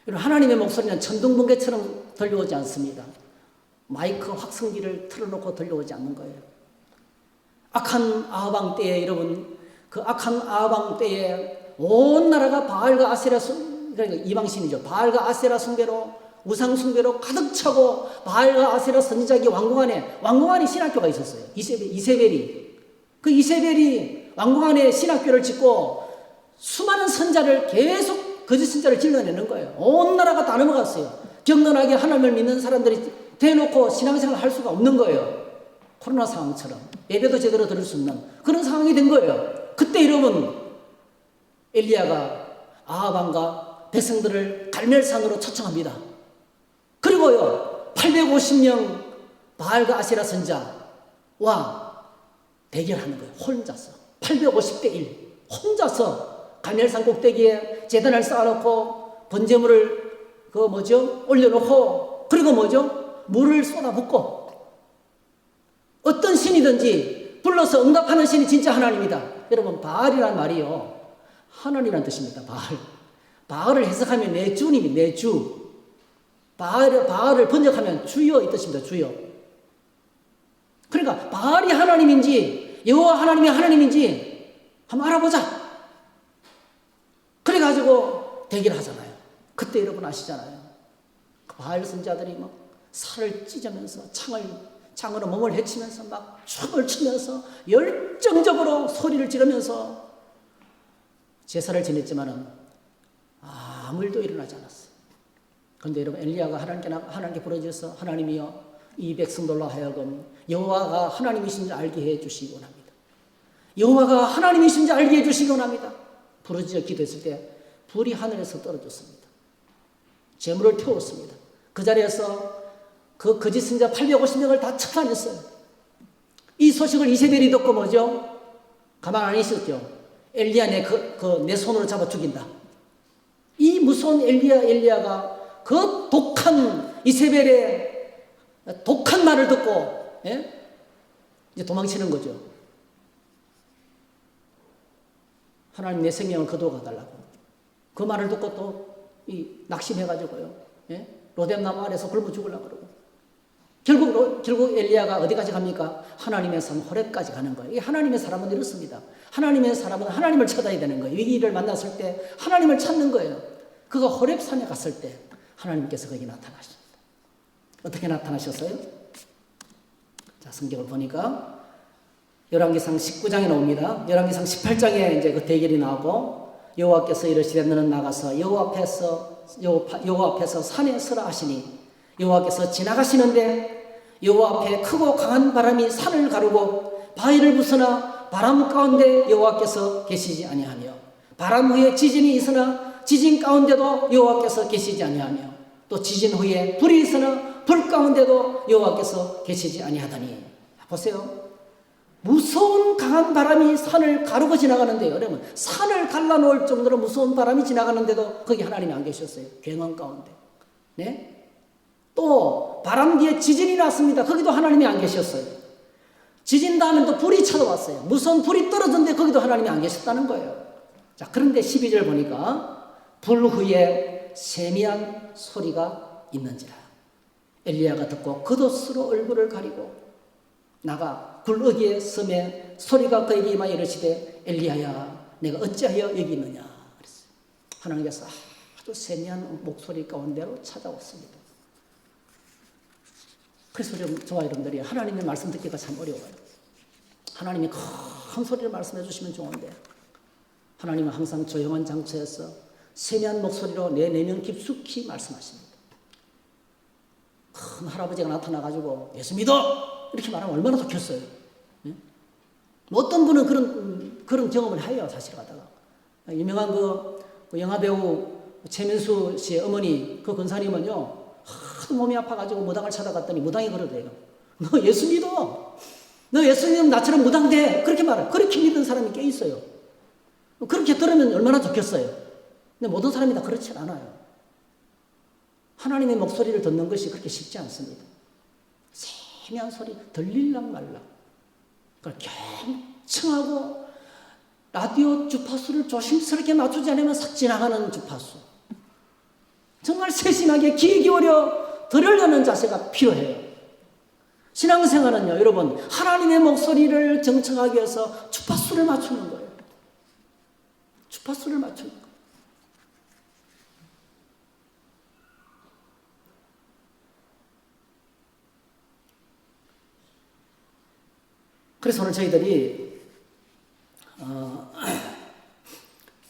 하나님의 목소리는 천둥번개처럼 들려오지 않습니다. 마이크 확성기를 틀어놓고 들려오지 않는 거예요. 악한 아합 때에, 여러분, 그 악한 아합 때에 온 나라가 바알과 아세라, 그러니까 이방신이죠. 바알과 아세라 숭배로, 우상 숭배로 가득 차고, 바알과 아세라 선지자기 왕궁 안에 신학교가 있었어요. 이세벨이. 그 이세벨이 왕궁 안에 신학교를 짓고 수많은 선자를 계속 거짓 선자를 질러내는 거예요. 온 나라가 다 넘어갔어요. 격론하게 하나님을 믿는 사람들이 대놓고 신앙생활을 할 수가 없는 거예요. 코로나 상황처럼 예배도 제대로 드릴 수 없는 그런 상황이 된 거예요. 그때 여러분 엘리야가 아합왕과 백성들을 갈멜산으로 초청합니다. 그리고요 850명 바알과 아세라 선자와 대결하는 거예요. 혼자서 850대 1 혼자서 갈멜산 꼭대기에 제단을 쌓아놓고 번제물을 올려놓고 그리고 물을 쏟아붓고 어떤 신이든지 불러서 응답하는 신이 진짜 하나님이다. 여러분 바알이란 말이요 하나님이란 뜻입니다. 바알을 해석하면 내 주님이 내 주. 바알을 번역하면 주여 이 뜻입니다. 주여. 그러니까 바알이 하나님인지 여호와 하나님이 하나님인지 한번 알아보자. 그래가지고 대기를 하잖아요. 그때 여러분 아시잖아요. 바알 선자들이 막 살을 찢으면서 창으로 몸을 헤치면서 막 춤을 추면서 열정적으로 소리를 지르면서 제사를 지냈지만은 아무 일도 일어나지 않았어요. 그런데 여러분 엘리야가 하나님께 부르짖어서 하나님이여 이 백성들로 하여금 여호와가 하나님이신 줄 알게 해주시기 원합니다. 여호와가 하나님이신 줄 알게 해주시기 원합니다. 부르짖어 기도했을 때 불이 하늘에서 떨어졌습니다. 재물을 태웠습니다. 그 자리에서 그 거짓 선자 850명을 다 처단했어요. 이 소식을 이세벨이 듣고 가만 안 있었죠. 엘리야 내 손으로 잡아 죽인다. 이 무서운 엘리야가 그 독한 이세벨의 독한 말을 듣고 이제 도망치는 거죠. 하나님 내 생명을 거두어 가달라고. 그 말을 듣고 또 낙심해가지고요. 로뎀나무 아래서 굶어 죽으려고 그러고. 결국 엘리야가 어디까지 갑니까? 하나님의 산 호렙까지 가는 거예요. 이 하나님의 사람은 이렇습니다. 하나님의 사람은 하나님을 찾아야 되는 거예요. 위기를 만났을 때 하나님을 찾는 거예요. 그가 호렙산에 갔을 때 하나님께서 거기 나타나십니다. 어떻게 나타나셨어요? 자, 성경을 보니까 열왕기상 19장에 나옵니다. 열왕기상 18장에 이제 그 대결이 나오고 여호와께서 이르시되 너는 나가서 여호와 앞에서 산에 서라 하시니 여호와께서 지나가시는데 여호와 앞에 크고 강한 바람이 산을 가르고 바위를 부수나 바람 가운데 여호와께서 계시지 아니하며 바람 후에 지진이 있으나 지진 가운데도 여호와께서 계시지 아니하며 또 지진 후에 불이 있으나 불 가운데도 여호와께서 계시지 아니하더니. 보세요. 무서운 강한 바람이 산을 가르고 지나가는데요. 여러분 산을 갈라놓을 정도로 무서운 바람이 지나가는데도 거기 하나님이 안 계셨어요. 굉원 가운데. 네? 또 바람 뒤에 지진이 났습니다. 거기도 하나님이 안 계셨어요. 지진 다음에 또 불이 찾아왔어요. 무서운 불이 떨어졌는데 거기도 하나님이 안 계셨다는 거예요. 자, 그런데 12절 보니까 불 후에 세미한 소리가 있는지라. 엘리야가 듣고 겉옷으로 얼굴을 가리고 나가 굴어기의 섬에 소리가 그에게 임하여 이르시되 엘리야야 내가 어찌하여 여기 있느냐 그랬어요. 하나님께서 아주 세미한 목소리 가운데로 찾아왔습니다. 그래서 저와 여러분들이 하나님의 말씀 듣기가 참 어려워요. 하나님이 큰 소리로 말씀해 주시면 좋은데 하나님은 항상 조용한 장소에서 세미한 목소리로 내 내면 깊숙이 말씀하십니다. 큰 할아버지가 나타나가지고 예수 믿어! 이렇게 말하면 얼마나 좋겠어요. 뭐 어떤 분은 그런 경험을 해요. 사실 가다가 유명한 그 영화배우 최민수 씨의 어머니 그 권사님은요 하도 몸이 아파가지고 무당을 찾아갔더니 무당이 그러대요. 너 예수 믿어. 너 예수 믿으면 나처럼 무당 돼. 그렇게 말해요. 그렇게 믿는 사람이 꽤 있어요. 그렇게 들으면 얼마나 좋겠어요. 근데 모든 사람이 다 그렇지 않아요. 하나님의 목소리를 듣는 것이 그렇게 쉽지 않습니다. 세미한 소리 들릴랑 말랑. 그걸 경청하고 라디오 주파수를 조심스럽게 맞추지 않으면 싹 지나가는 주파수. 정말 세심하게 귀 기울여 들으려는 자세가 필요해요. 신앙생활은요, 여러분, 하나님의 목소리를 정청하기 위해서 주파수를 맞추는 거예요. 주파수를 맞추는 거예요. 그래서 오늘 저희들이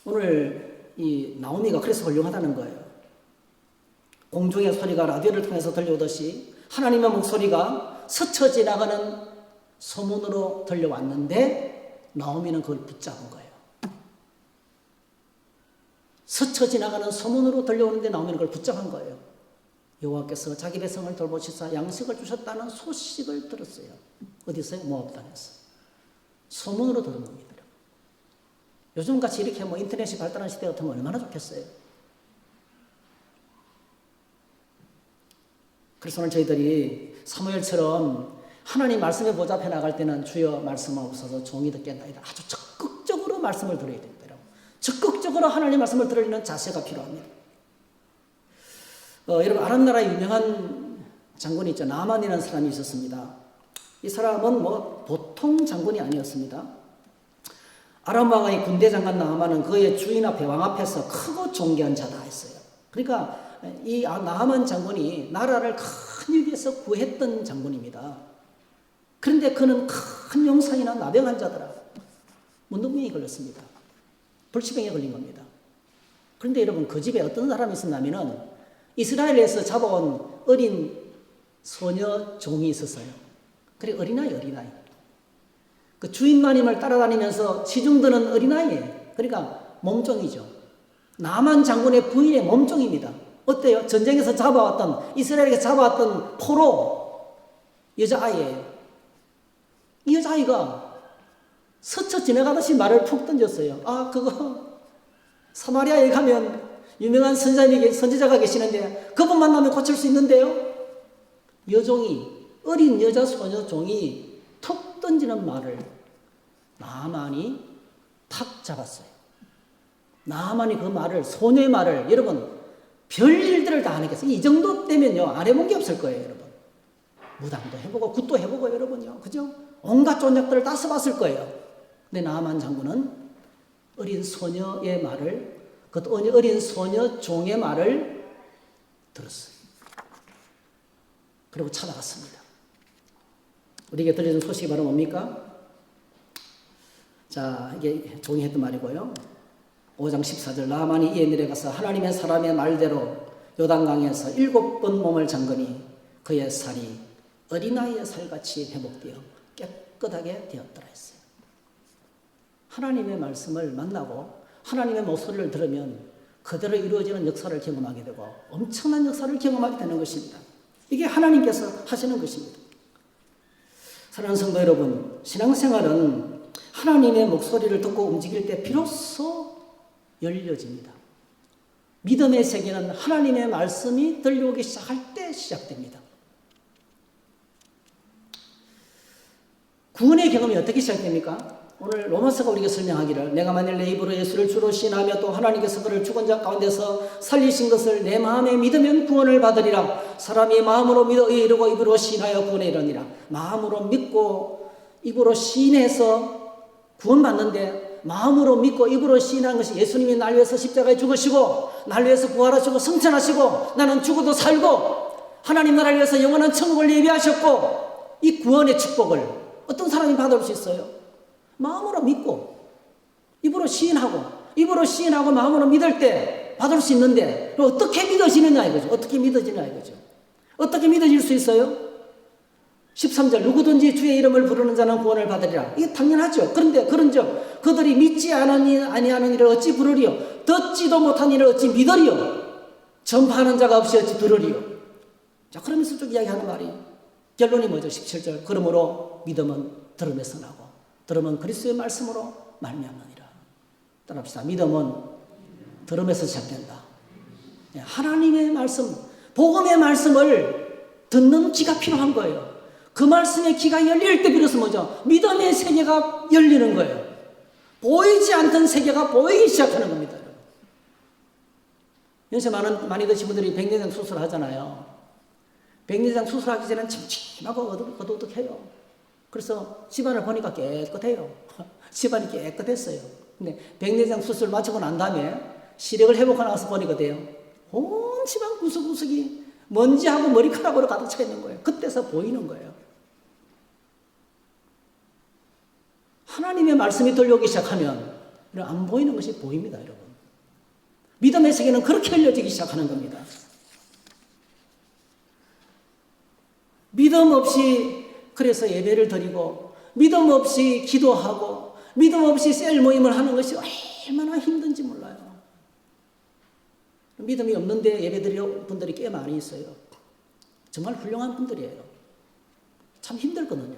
오늘 이 나오미가 그래서 훌륭하다는 거예요. 공중의 소리가 라디오를 통해서 들려오듯이 하나님의 목소리가 스쳐 지나가는 소문으로 들려왔는데 나오미는 그걸 붙잡은 거예요. 스쳐 지나가는 소문으로 들려오는데 나오미는 그걸 붙잡은 거예요. 여호와께서 자기 백성을 돌보시사 양식을 주셨다는 소식을 들었어요. 어디서요? 모압 땅에서. 소문으로 들은 겁니다. 요즘같이 이렇게 인터넷이 발달한 시대 같으면 얼마나 좋겠어요. 그래서 오늘 저희들이 사무엘처럼 하나님 말씀에 보잡혀 나갈 때는 주여 말씀하옵소서 종이 듣겠나이다. 아주 적극적으로 말씀을 들어야 됩니다. 적극적으로 하나님 말씀을 들으려는 자세가 필요합니다. 여러분 아람 나라에 유명한 장군이 있죠. 나만이라는 사람이 있었습니다. 이 사람은 보통 장군이 아니었습니다. 아람 왕의 군대 장관 나하만은 그의 주인 앞에 왕 앞에서 크고 존귀한 자다 했어요. 그러니까 이 나하만 장군이 나라를 큰 위기에서 구했던 장군입니다. 그런데 그는 큰 용사이나 나병 환자더라. 문둥병이 걸렸습니다. 불치병에 걸린 겁니다. 그런데 여러분 그 집에 어떤 사람이 있었냐면은 이스라엘에서 잡아온 어린 소녀 종이 있었어요. 그래 어린아이. 그 주인 마님을 따라다니면서 시중드는 어린아이예요. 그러니까 몸종이죠. 나만 장군의 부인의 몸종입니다. 어때요? 전쟁에서 잡아왔던 이스라엘에서 잡아왔던 포로 여자아이예요. 이 여자아이가 스쳐 지나가듯이 말을 푹 던졌어요. 그거 사마리아에 가면 유명한 선지자가 계시는데 그분 만나면 고칠 수 있는데요. 여종이 어린 여자 소녀 종이 툭 던지는 말을 나하만이 탁 잡았어요. 나하만이 그 말을 소녀의 말을 여러분 별일들을 다 하니까 이 정도 되면요 안 해본 게 없을 거예요 여러분. 무당도 해보고 굿도 해보고 여러분요 그죠? 온갖 존약들을 다 써봤을 거예요. 근데 나하만 장군은 어린 소녀의 말을 그 어린 소녀 종의 말을 들었어요. 그리고 찾아갔습니다. 우리에게 들려준 소식이 바로 뭡니까? 자, 이게 종이 했던 말이고요. 5장 14절 나하만이 이에 내려가서 하나님의 사람의 말대로 요단강에서 7번 몸을 잠그니 그의 살이 어린아이의 살같이 회복되어 깨끗하게 되었더라 했어요. 하나님의 말씀을 만나고 하나님의 목소리를 들으면 그대로 이루어지는 역사를 경험하게 되고 엄청난 역사를 경험하게 되는 것입니다. 이게 하나님께서 하시는 것입니다. 사랑하는 성도 여러분, 신앙생활은 하나님의 목소리를 듣고 움직일 때 비로소 열려집니다. 믿음의 세계는 하나님의 말씀이 들려오기 시작할 때 시작됩니다. 구원의 경험이 어떻게 시작됩니까? 오늘 로마서가 우리에게 설명하기를 내가 만일 내 입으로 예수를 주로 시인하며 또 하나님께서 그를 죽은 자 가운데서 살리신 것을 내 마음에 믿으면 구원을 받으리라. 사람이 마음으로 믿어 이르고 입으로 시인하여 구원에 이르니라. 마음으로 믿고 입으로 시인해서 구원받는데 마음으로 믿고 입으로 시인한 것이 예수님이 날 위해서 십자가에 죽으시고 날 위해서 부활하시고 승천하시고 나는 죽어도 살고 하나님 나라를 위해서 영원한 천국을 예비하셨고 이 구원의 축복을 어떤 사람이 받을 수 있어요? 마음으로 믿고 입으로 시인하고 마음으로 믿을 때 받을 수 있는데 어떻게 믿어지느냐 이거죠. 어떻게 믿어지냐 이거죠. 어떻게 믿어질 수 있어요? 13절 누구든지 주의 이름을 부르는 자는 구원을 받으리라. 이게 당연하죠. 그런데 그런즉 그들이 믿지 아니하는 이를 어찌 부르리요? 듣지도 못한 이를 어찌 믿으리요? 전파하는 자가 없이 어찌 들으리요? 자 그러면서 쭉 이야기하는 말이 결론이 뭐죠? 17절 그러므로 믿음은 들음에서 나고 들음은 그리스도의 말씀으로 말미암느니라. 따라합시다. 믿음은 들음에서 시작된다. 하나님의 말씀, 복음의 말씀을 듣는 귀가 필요한 거예요. 그 말씀의 귀가 열릴 때 비로소 뭐죠? 믿음의 세계가 열리는 거예요. 보이지 않던 세계가 보이기 시작하는 겁니다. 연세 많이 드신 분들이 백내장 수술하잖아요. 백내장 수술하기 전에는 침침하고 어둑어둑해요. 그래서 집안을 보니까 깨끗해요. 집안이 깨끗했어요. 근데 백내장 수술 마치고 난 다음에 시력을 회복하고 나서 보니까 돼요. 온 집안 구석구석이 먼지하고 머리카락으로 가득 차 있는 거예요. 그때서 보이는 거예요. 하나님의 말씀이 들려오기 시작하면 안 보이는 것이 보입니다, 여러분. 믿음의 세계는 그렇게 열려지기 시작하는 겁니다. 믿음 없이 그래서 예배를 드리고 믿음 없이 기도하고 믿음 없이 셀 모임을 하는 것이 얼마나 힘든지 몰라요. 믿음이 없는데 예배 드리는 분들이 꽤 많이 있어요. 정말 훌륭한 분들이에요. 참 힘들거든요.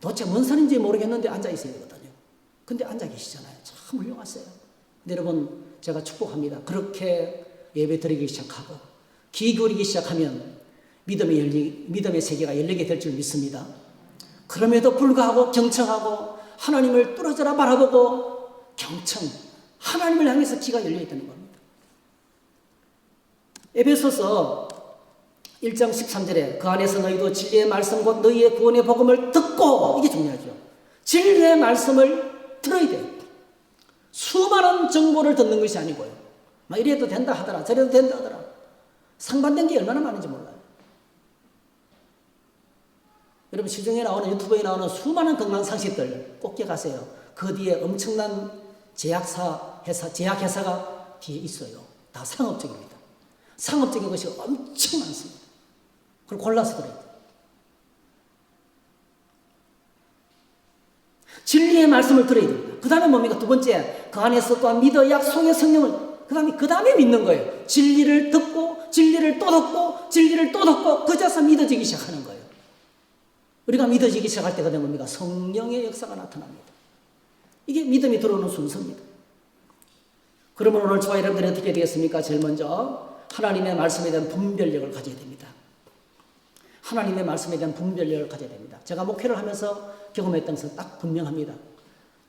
도대체 뭔 소리인지 모르겠는데 앉아 있어야 되거든요. 근데 앉아 계시잖아요. 참 훌륭하세요. 여러분, 제가 축복합니다. 그렇게 예배 드리기 시작하고 귀 기울이기 시작하면 믿음의 세계가 열리게 될 줄 믿습니다. 그럼에도 불구하고 경청하고 하나님을 뚫어져라 바라보고 경청, 하나님을 향해서 귀가 열려 있다는 겁니다. 에베소서 1장 13절에 그 안에서 너희도 진리의 말씀 곧 너희의 구원의 복음을 듣고, 이게 중요하죠. 진리의 말씀을 들어야 돼요. 수많은 정보를 듣는 것이 아니고요. 막 이래도 된다 하더라, 저래도 된다 하더라. 상반된 게 얼마나 많은지 몰라요. 여러분, 시중에 나오는, 유튜브에 나오는 수많은 건강 상식들 꼭 기억하세요. 그 뒤에 엄청난 제약회사가 뒤에 있어요. 다 상업적입니다. 상업적인 것이 엄청 많습니다. 그걸 골라서 그래요. 진리의 말씀을 들어야 됩니다. 그 다음에 뭡니까? 두 번째, 그 안에서 또한 믿어 약속의 성령을, 그 다음에 믿는 거예요. 진리를 듣고, 진리를 또 듣고, 진리를 또 듣고, 그제서 믿어지기 시작하는 거예요. 우리가 믿어지기 시작할 때가 되면 뭡니까? 성령의 역사가 나타납니다. 이게 믿음이 들어오는 순서입니다. 그러면 오늘 저와 여러분들이 어떻게 되겠습니까? 제일 먼저 하나님의 말씀에 대한 분별력을 가져야 됩니다. 하나님의 말씀에 대한 분별력을 가져야 됩니다. 제가 목회를 하면서 경험했던 것은 딱 분명합니다.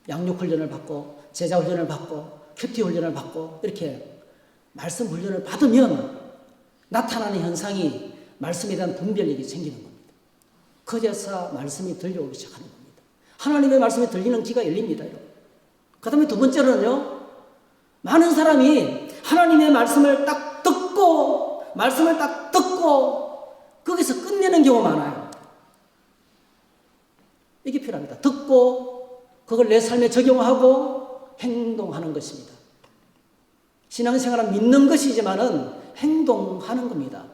양육 훈련을 받고, 제자 훈련을 받고, 큐티 훈련을 받고, 이렇게 말씀 훈련을 받으면 나타나는 현상이 말씀에 대한 분별력이 생기는 겁니다. 그제서 말씀이 들려오기 시작하는 겁니다. 하나님의 말씀이 들리는 귀가 열립니다. 그 다음에 두 번째로는요, 많은 사람이 하나님의 말씀을 딱 듣고, 거기서 끝내는 경우가 많아요. 이게 필요합니다. 듣고, 그걸 내 삶에 적용하고, 행동하는 것입니다. 신앙생활은 믿는 것이지만은 행동하는 겁니다.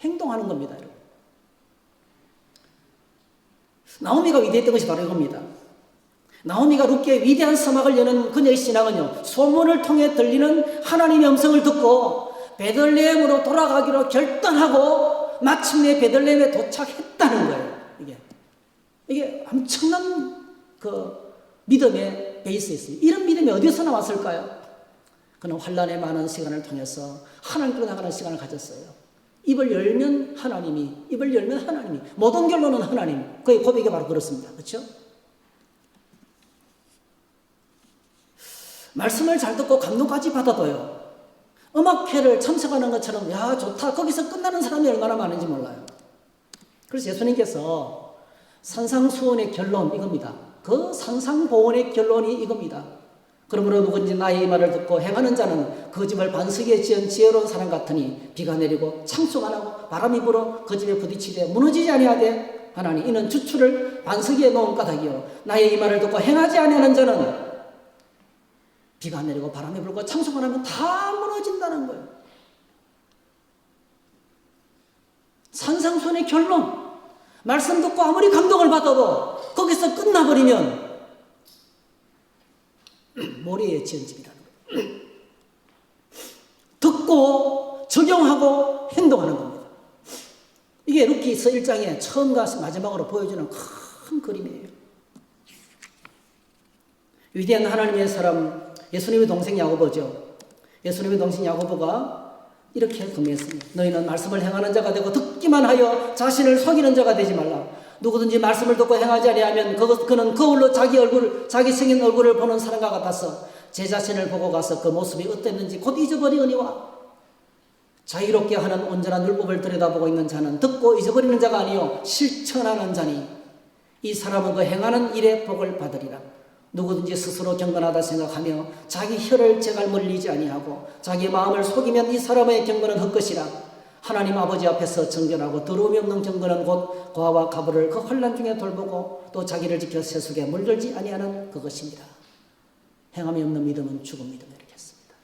행동하는 겁니다, 여러분. 나오미가 위대했던 것이 바로 이겁니다. 나오미가 룻기의 위대한 서막을 여는 그녀의 신앙은요, 소문을 통해 들리는 하나님의 음성을 듣고 베들레헴으로 돌아가기로 결단하고 마침내 베들레헴에 도착했다는 거예요. 이게 엄청난 그 믿음의 베이스였어요. 이런 믿음이 어디서 나왔을까요? 그는 환난의 많은 시간을 통해서 하나님께로 나가는 시간을 가졌어요. 입을 열면 하나님이, 모든 결론은 하나님. 그의 고백이 바로 그렇습니다. 그렇죠? 말씀을 잘 듣고 감동까지 받아도요, 음악회를 참석하는 것처럼 야 좋다, 거기서 끝나는 사람이 얼마나 많은지 몰라요. 그래서 예수님께서 산상수훈의 결론 이겁니다. 그 산상보훈의 결론이 이겁니다. 그러므로 누구든지 나의 이 말을 듣고 행하는 자는 그 집을 반석에 지은 지혜로운 사람 같으니 비가 내리고 창수가 안 하고 바람이 불어 그 집에 부딪히되 무너지지 아니하되 하나니 이는 주추를 반석에 놓은 까닭이요 나의 이 말을 듣고 행하지 아니하는 자는 비가 내리고 바람이 불고 창수가 나면 다 무너진다는 거예요. 산상수훈의 결론. 말씀 듣고 아무리 감동을 받아도 거기서 끝나버리면 모래에 지은 집이라는 거예요. 듣고 적용하고 행동하는 겁니다. 이게 룻기서 1장의 처음과 마지막으로 보여주는 큰 그림이에요. 위대한 하나님의 사람 예수님의 동생 야고보죠. 예수님의 동생 야고보가 이렇게 금했습니다. 너희는 말씀을 행하는 자가 되고 듣기만 하여 자신을 속이는 자가 되지 말라. 누구든지 말씀을 듣고 행하지 아니하면 그는 거울로 자기 생긴 얼굴을 보는 사람과 같아서 제 자신을 보고 가서 그 모습이 어땠는지 곧 잊어버리거니와 자유롭게 하는 온전한 율법을 들여다보고 있는 자는 듣고 잊어버리는 자가 아니요 실천하는 자니 이 사람은 그 행하는 일에 복을 받으리라. 누구든지 스스로 경건하다 생각하며 자기 혀를 제갈 물리지 아니하고 자기 마음을 속이면 이 사람의 경건은 헛것이라. 하나님 아버지 앞에서 정결하고 더러움이 없는 경건은 곧 고아와 가부를 그 환난 중에 돌보고 또 자기를 지켜 세속에 물들지 아니하는 그것입니다. 행함이 없는 믿음은 죽은 믿음 이렇게 했습니다.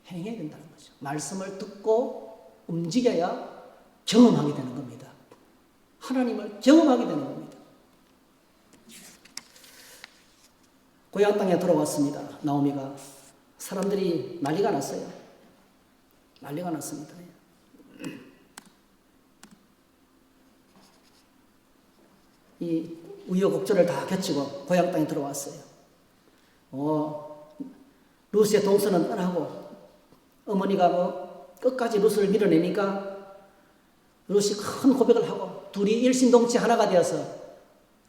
행해야 된다는 거죠. 말씀을 듣고 움직여야 경험하게 되는 겁니다. 하나님을 경험하게 되는 겁니다. 고향 땅에 돌아왔습니다. 나오미가. 사람들이 난리가 났어요. 난리가 났습니다. 이 우여곡절을 다 겪고 고향 땅에 들어왔어요. 룻의 동서는 떠나고 어머니가 끝까지 룻을 밀어내니까 룻이 큰 고백을 하고 둘이 일심동체 하나가 되어서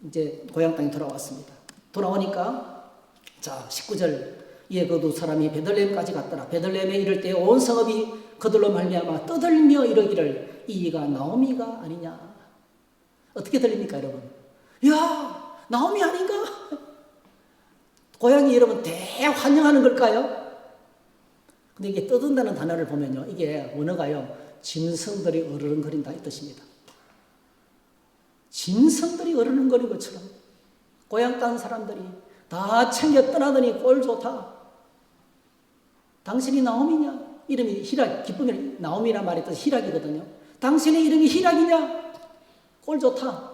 이제 고향 땅에 돌아왔습니다. 돌아오니까 자 19절 이에 그 두 사람이 베들레헴까지 갔더라. 베들레헴에 이를 때 온 성읍이 그들로 말미암아 떠들며 이러기를 이가 나오미가 아니냐. 어떻게 들립니까 여러분? 야 나오미 아닌가? 고향이 여러분 대환영하는 걸까요? 근데 이게 떠든다는 단어를 보면요 이게 원어가요 짐승들이 어르렁거린다 이 뜻입니다. 짐승들이 어르렁거린 것처럼 고향 땅 사람들이 다 챙겨 떠나더니 꼴 좋다. 당신이 나오미냐? 이름이 희락, 기쁨이 나오미란 말이 뜻 희락이거든요. 당신의 이름이 희락이냐? 꼴 좋다.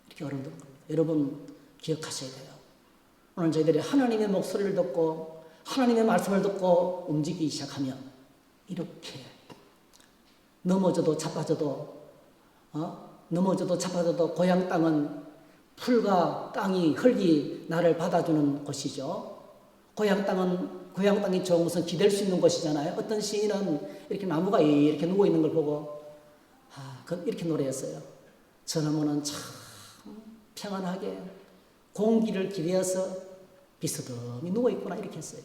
이렇게 어른들 겁니다. 여러분 기억하셔야 돼요. 오늘 저희들이 하나님의 목소리를 듣고 하나님의 말씀을 듣고 움직이기 시작하면 이렇게 넘어져도 자빠져도 고향 땅은 풀과 땅이 흙이 나를 받아주는 곳이죠. 고향 땅이 좋은 것은 기댈 수 있는 곳이잖아요. 어떤 시인은 이렇게 나무가 이렇게 누워 있는 걸 보고 이렇게 노래했어요. 저 나무는 참 평안하게 공기를 기대어서 비스듬히 누워 있구나 이렇게 했어요.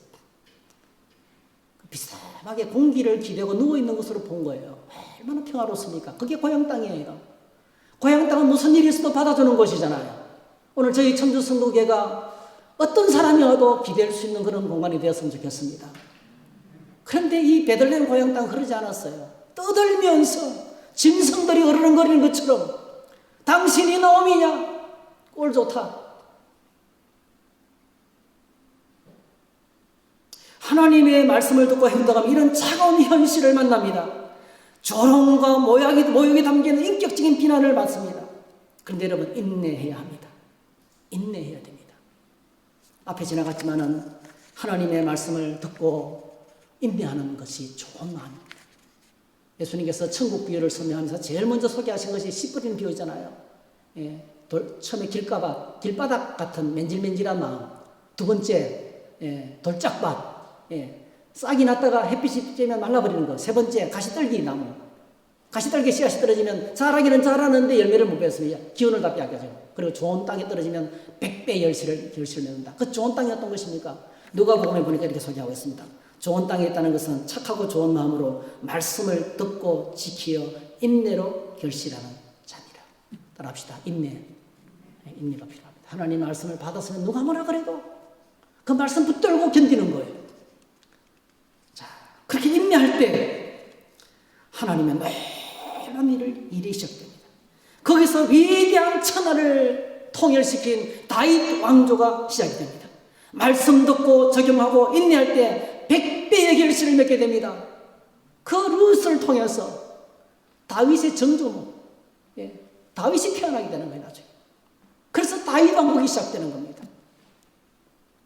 비스듬하게 공기를 기대고 누워 있는 것으로 본 거예요. 얼마나 평화롭습니까? 그게 고향 땅이에요. 고향 땅은 무슨 일이 있어도 받아주는 곳이잖아요. 오늘 저희 청주성도교회가 어떤 사람이 와도 기댈 수 있는 그런 공간이 되었으면 좋겠습니다. 그런데 이 베들레헴 고향 땅은 그러지 않았어요. 떠들면서 짐승들이 어르렁거리는 것처럼 당신이 나오미냐? 꼴 좋다. 하나님의 말씀을 듣고 행동하면 이런 차가운 현실을 만납니다. 조롱과 모욕이 담기는 인격적인 비난을 받습니다. 그런데 여러분 인내해야 합니다. 인내해야 됩니다. 앞에 지나갔지만은 하나님의 말씀을 듣고 인내하는 것이 좋은 마음입니다. 예수님께서 천국 비유를 설명하면서 제일 먼저 소개하신 것이 씨 뿌리는 비유잖아요. 처음에 길바닥 같은 맨질맨질한 마음. 두 번째 돌짝밭. 싹이 났다가 햇빛이 쬐면 말라버리는 거. 세 번째 가시떨기 나무. 가시떨기 씨앗이 떨어지면 자라기는 자라는데 열매를 못 맺습니다. 기운을 다 빼앗겨죠. 그리고 좋은 땅에 떨어지면 100배 열매를 맺는다. 그 좋은 땅이 어떤 것입니까? 누가복음에 보니까 이렇게 소개하고 있습니다. 좋은 땅에 있다는 것은 착하고 좋은 마음으로 말씀을 듣고 지키어 인내로 결실하는 자니라. 따라합시다. 인내가 필요합니다. 하나님 말씀을 받았으면 누가 뭐라 그래도 그 말씀 붙들고 견디는 거예요. 자, 그렇게 인내할 때 하나님의 놀라운 일이 시작됩니다. 거기서 위대한 천하를 통일시킨 다윗 왕조가 시작이 됩니다. 말씀 듣고 적용하고 인내할 때 100배의 결실을 맺게 됩니다. 그 룻을 통해서 다윗의 정조모, 다윗이 태어나게 되는 거예요. 나중에. 그래서 다윗 왕국이 시작되는 겁니다.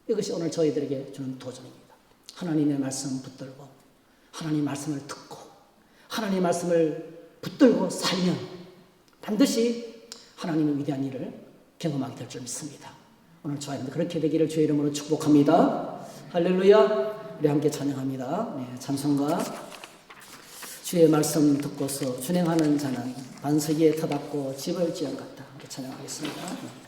이것이 오늘 저희들에게 주는 도전입니다. 하나님의 말씀 붙들고 하나님의 말씀을 듣고 하나님의 말씀을 붙들고 살면 반드시 하나님의 위대한 일을 경험하게 될 줄 믿습니다. 오늘 저희는 그렇게 되기를 주의 이름으로 축복합니다. 할렐루야. 우리 함께 찬양합니다. 찬송가 주의 말씀 듣고서 준행하는 자는 반석이에 터닫고 집을 지은 같다. 함께 찬양하겠습니다.